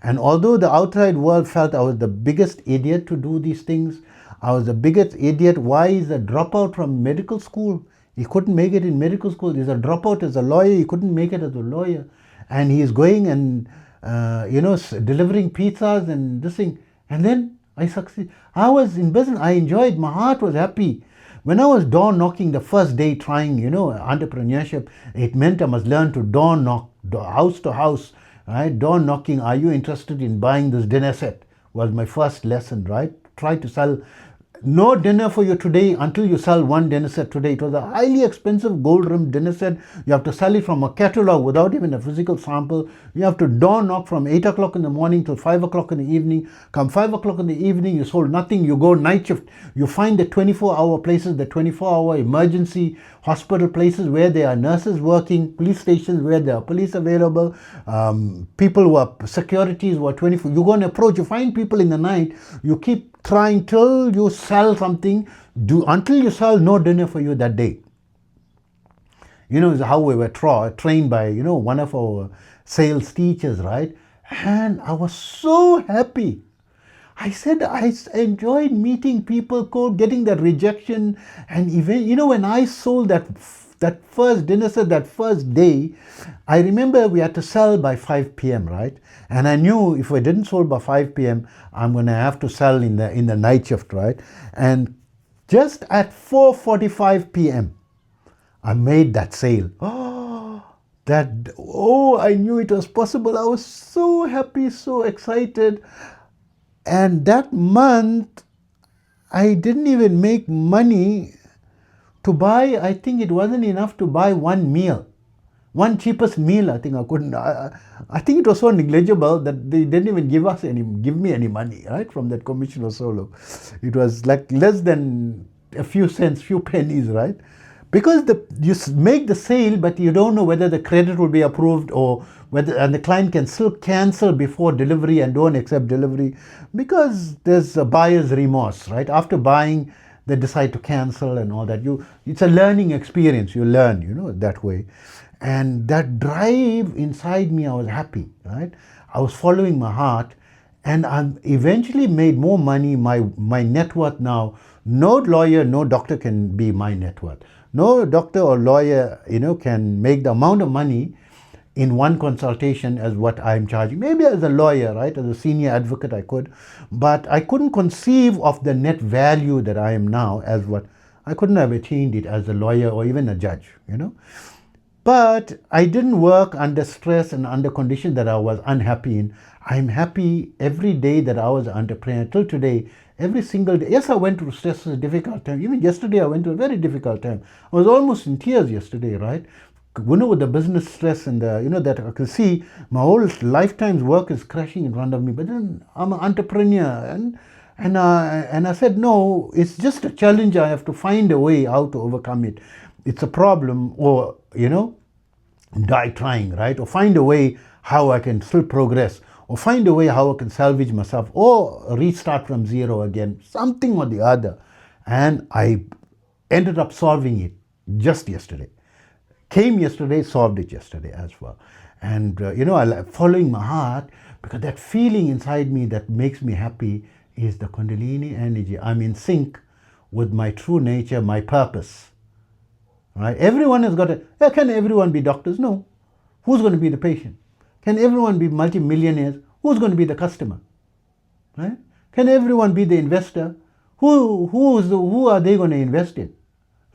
And although the outside world felt I was the biggest idiot to do these things, I was the biggest idiot. Why is a dropout from medical school? He couldn't make it in medical school. He's a dropout as a lawyer. He couldn't make it as a lawyer. And he's going and, delivering pizzas and this thing. And then I succeed. I was in business. I enjoyed. My heart was happy. When I was door knocking the first day trying, entrepreneurship, it meant I must learn to door knock, house to house, right? Door knocking. Are you interested in buying this dinner set? Was my first lesson, right? Try to sell. No dinner for you today until you sell one dinner set today. It was a highly expensive gold-rimmed dinner set. You have to sell it from a catalog without even a physical sample. You have to door knock from 8 o'clock in the morning till 5 o'clock in the evening. Come 5 o'clock in the evening, you sold nothing. You go night shift. You find the 24-hour places, the 24-hour emergency hospital places where there are nurses working, police stations where there are police available, people who are securities who are 24. You go and approach, you find people in the night, you keep trying till you sell something, until you sell, no dinner for you that day. Is how we were trained by, one of our sales teachers, right? And I was so happy. I said I enjoyed meeting people, getting that rejection, and even, when I sold that first dinner set, that first day, I remember we had to sell by 5 p.m., right? And I knew if I didn't sell by 5 p.m., I'm going to have to sell in the night shift, right? And just at 4:45 p.m., I made that sale. I knew it was possible. I was so happy, so excited. And that month, I didn't even make money to buy. I think it wasn't enough to buy one meal. One cheapest meal, I think I couldn't. I think it was so negligible that they didn't even give me any money, right, from that commission or so low. It was like less than a few cents, few pennies, right? Because you make the sale, but you don't know whether the credit will be approved or and the client can still cancel before delivery and don't accept delivery because there's a buyer's remorse, right? After buying, they decide to cancel and all that. It's a learning experience. You learn, that way. And that drive inside me, I was happy, right? I was following my heart, and I eventually made more money. My net worth now, no lawyer, no doctor can be my net worth. No doctor or lawyer, can make the amount of money in one consultation as what I'm charging. Maybe as a lawyer, right? As a senior advocate, I could. But I couldn't conceive of the net value that I am now as what I couldn't have attained it as a lawyer or even a judge, But I didn't work under stress and under conditions that I was unhappy in. I'm happy every day that I was an entrepreneur till today. Every single day. Yes, I went through stress, a difficult time. Even yesterday, I went through a very difficult time. I was almost in tears yesterday, right? with the business stress and the, that I could see my whole lifetime's work is crashing in front of me. But then I'm an entrepreneur, and I said, no, it's just a challenge. I have to find a way how to overcome it. It's a problem, or die trying, right? Or find a way how I can still progress, or find a way how I can salvage myself, or restart from zero again, something or the other. And I ended up solving it just yesterday. Came yesterday, solved it yesterday as well. And I like following my heart, because that feeling inside me that makes me happy is the Kundalini energy. I'm in sync with my true nature, my purpose. Right? Everyone has got can everyone be doctors? No. Who's going to be the patient? Can everyone be multimillionaires? Who's going to be the customer? Right? Can everyone be the investor? Who are they going to invest in?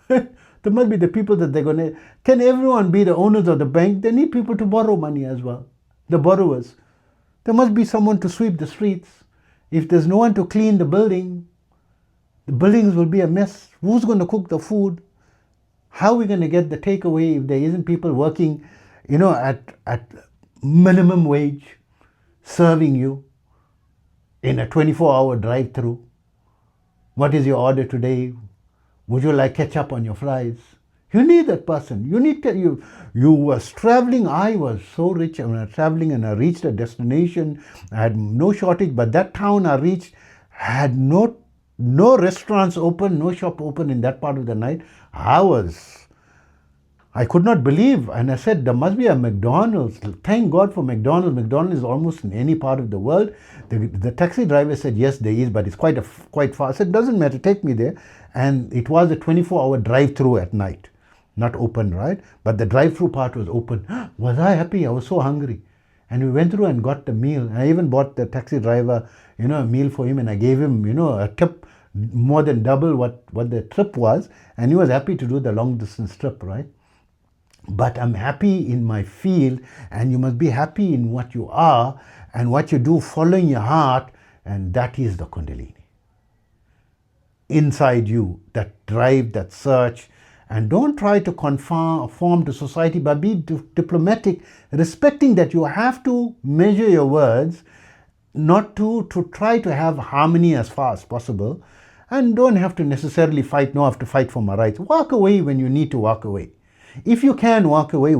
There must be the people that they're going to... Can everyone be the owners of the bank? They need people to borrow money as well. The borrowers. There must be someone to sweep the streets. If there's no one to clean the buildings will be a mess. Who's going to cook the food? How are we going to get the takeaway if there isn't people working, at minimum wage, serving you in a 24-hour drive-through? What is your order today? Would you like ketchup on your fries? You need that person. You was traveling. I was so rich. I was traveling, and I reached a destination. I had no shortage, but that town I reached had no restaurants open, no shop open in that part of the night. I could not believe, and I said, there must be a McDonald's. Thank God for McDonald's. McDonald's is almost in any part of the world. The taxi driver said, yes, there is, but it's quite far. I said, doesn't matter, take me there. And it was a 24-hour drive-through at night. Not open, right? But the drive-through part was open. Was I happy? I was so hungry. And we went through and got the meal. I even bought the taxi driver, a meal for him, and I gave him, a tip more than double what the trip was. And he was happy to do the long-distance trip, right? But I'm happy in my field, and you must be happy in what you are and what you do, following your heart, and that is the Kundalini. Inside you, that drive, that search, and don't try to conform to society, but be diplomatic, respecting that you have to measure your words, not to try to have harmony as far as possible, and don't have to necessarily fight, no, I have to fight for my rights. Walk away when you need to walk away. If you can walk away,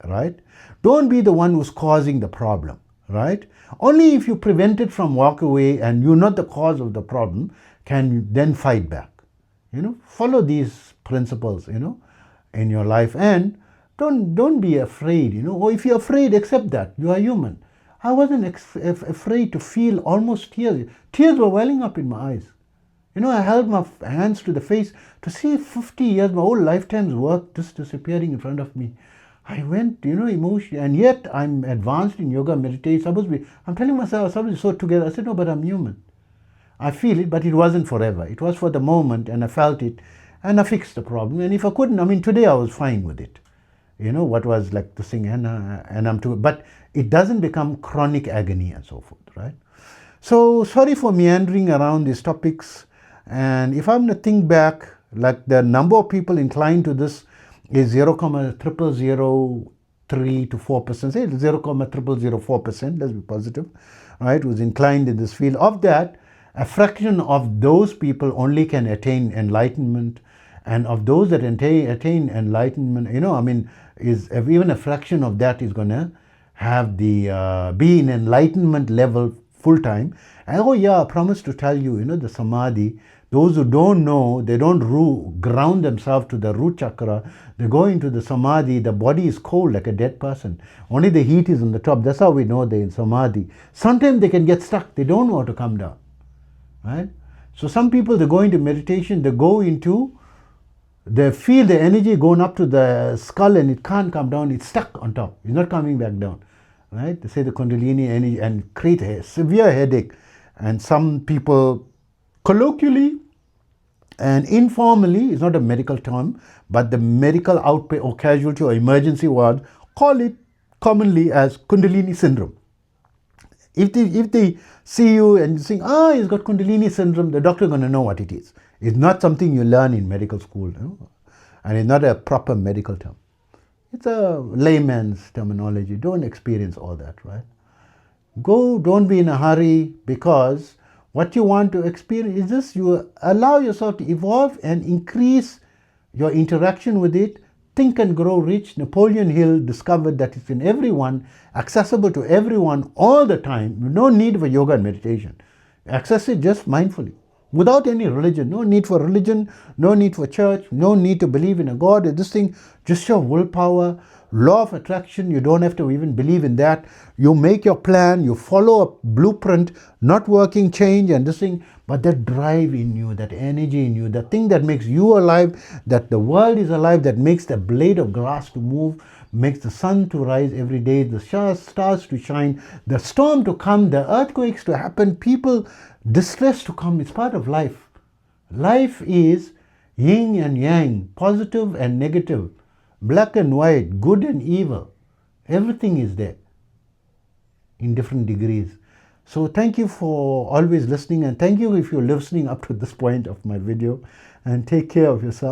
right? Don't be the one who's causing the problem, right? Only if you prevent it from walk away and you're not the cause of the problem, can you then fight back. Follow these principles, in your life, and don't be afraid, or if you're afraid, accept that. You are human. I wasn't afraid to feel almost tears. Tears were welling up in my eyes. I held my hands to the face to see 50 years, my whole lifetime's work just disappearing in front of me. I went, emotionally, and yet I'm advanced in yoga, meditation. I'm telling myself, somebody's so together. I said, no, but I'm human. I feel it, but it wasn't forever. It was for the moment, and I felt it, and I fixed the problem. And if I couldn't, today I was fine with it. What was like the thing, and I'm too, but it doesn't become chronic agony and so forth, right? So sorry for meandering around these topics. And if I'm going to think back, like the number of people inclined to this is 0.0003 to 4%, say 0.0004%, let's be positive, right, who's inclined in this field. Of that, a fraction of those people only can attain enlightenment. And of those that attain enlightenment, is even a fraction of that is going to have the, be in enlightenment level full time. And I promise to tell you, the samadhi, those who don't know, they don't ground themselves to the root chakra. They go into the samadhi, the body is cold like a dead person. Only the heat is on the top. That's how we know they're in samadhi. Sometimes they can get stuck. They don't know how to come down, right? So some people, they go into meditation, they feel the energy going up to the skull and it can't come down. It's stuck on top. It's not coming back down, right? They say the Kundalini energy and create a severe headache. And some people, colloquially and informally, it's not a medical term, but the medical outpatient or casualty or emergency ward call it commonly as Kundalini syndrome. If they see you and think, he's got Kundalini syndrome, the doctor is going to know what it is. It's not something you learn in medical school, and it's not a proper medical term. It's a layman's terminology. Don't experience all that, right? Go, don't be in a hurry, because what you want to experience is this: you allow yourself to evolve and increase your interaction with it. Think and Grow Rich. Napoleon Hill discovered that it's in everyone, accessible to everyone all the time. No need for yoga and meditation. Access it just mindfully, without any religion. No need for religion, no need for church, no need to believe in a God or this thing. Just your willpower, law of attraction. You don't have to even believe in that. You make your plan, you follow a blueprint, not working, change and this thing, but that drive in you, that energy in you, that thing that makes you alive, that the world is alive, that makes the blade of grass to move, makes the sun to rise every day, the stars to shine, the storm to come, the earthquakes to happen, people, distress to come. It's part of life. Life is yin and yang, positive and negative, black and white, good and evil. Everything is there in different degrees. So thank you for always listening, and thank you if you're listening up to this point of my video, and take care of yourself.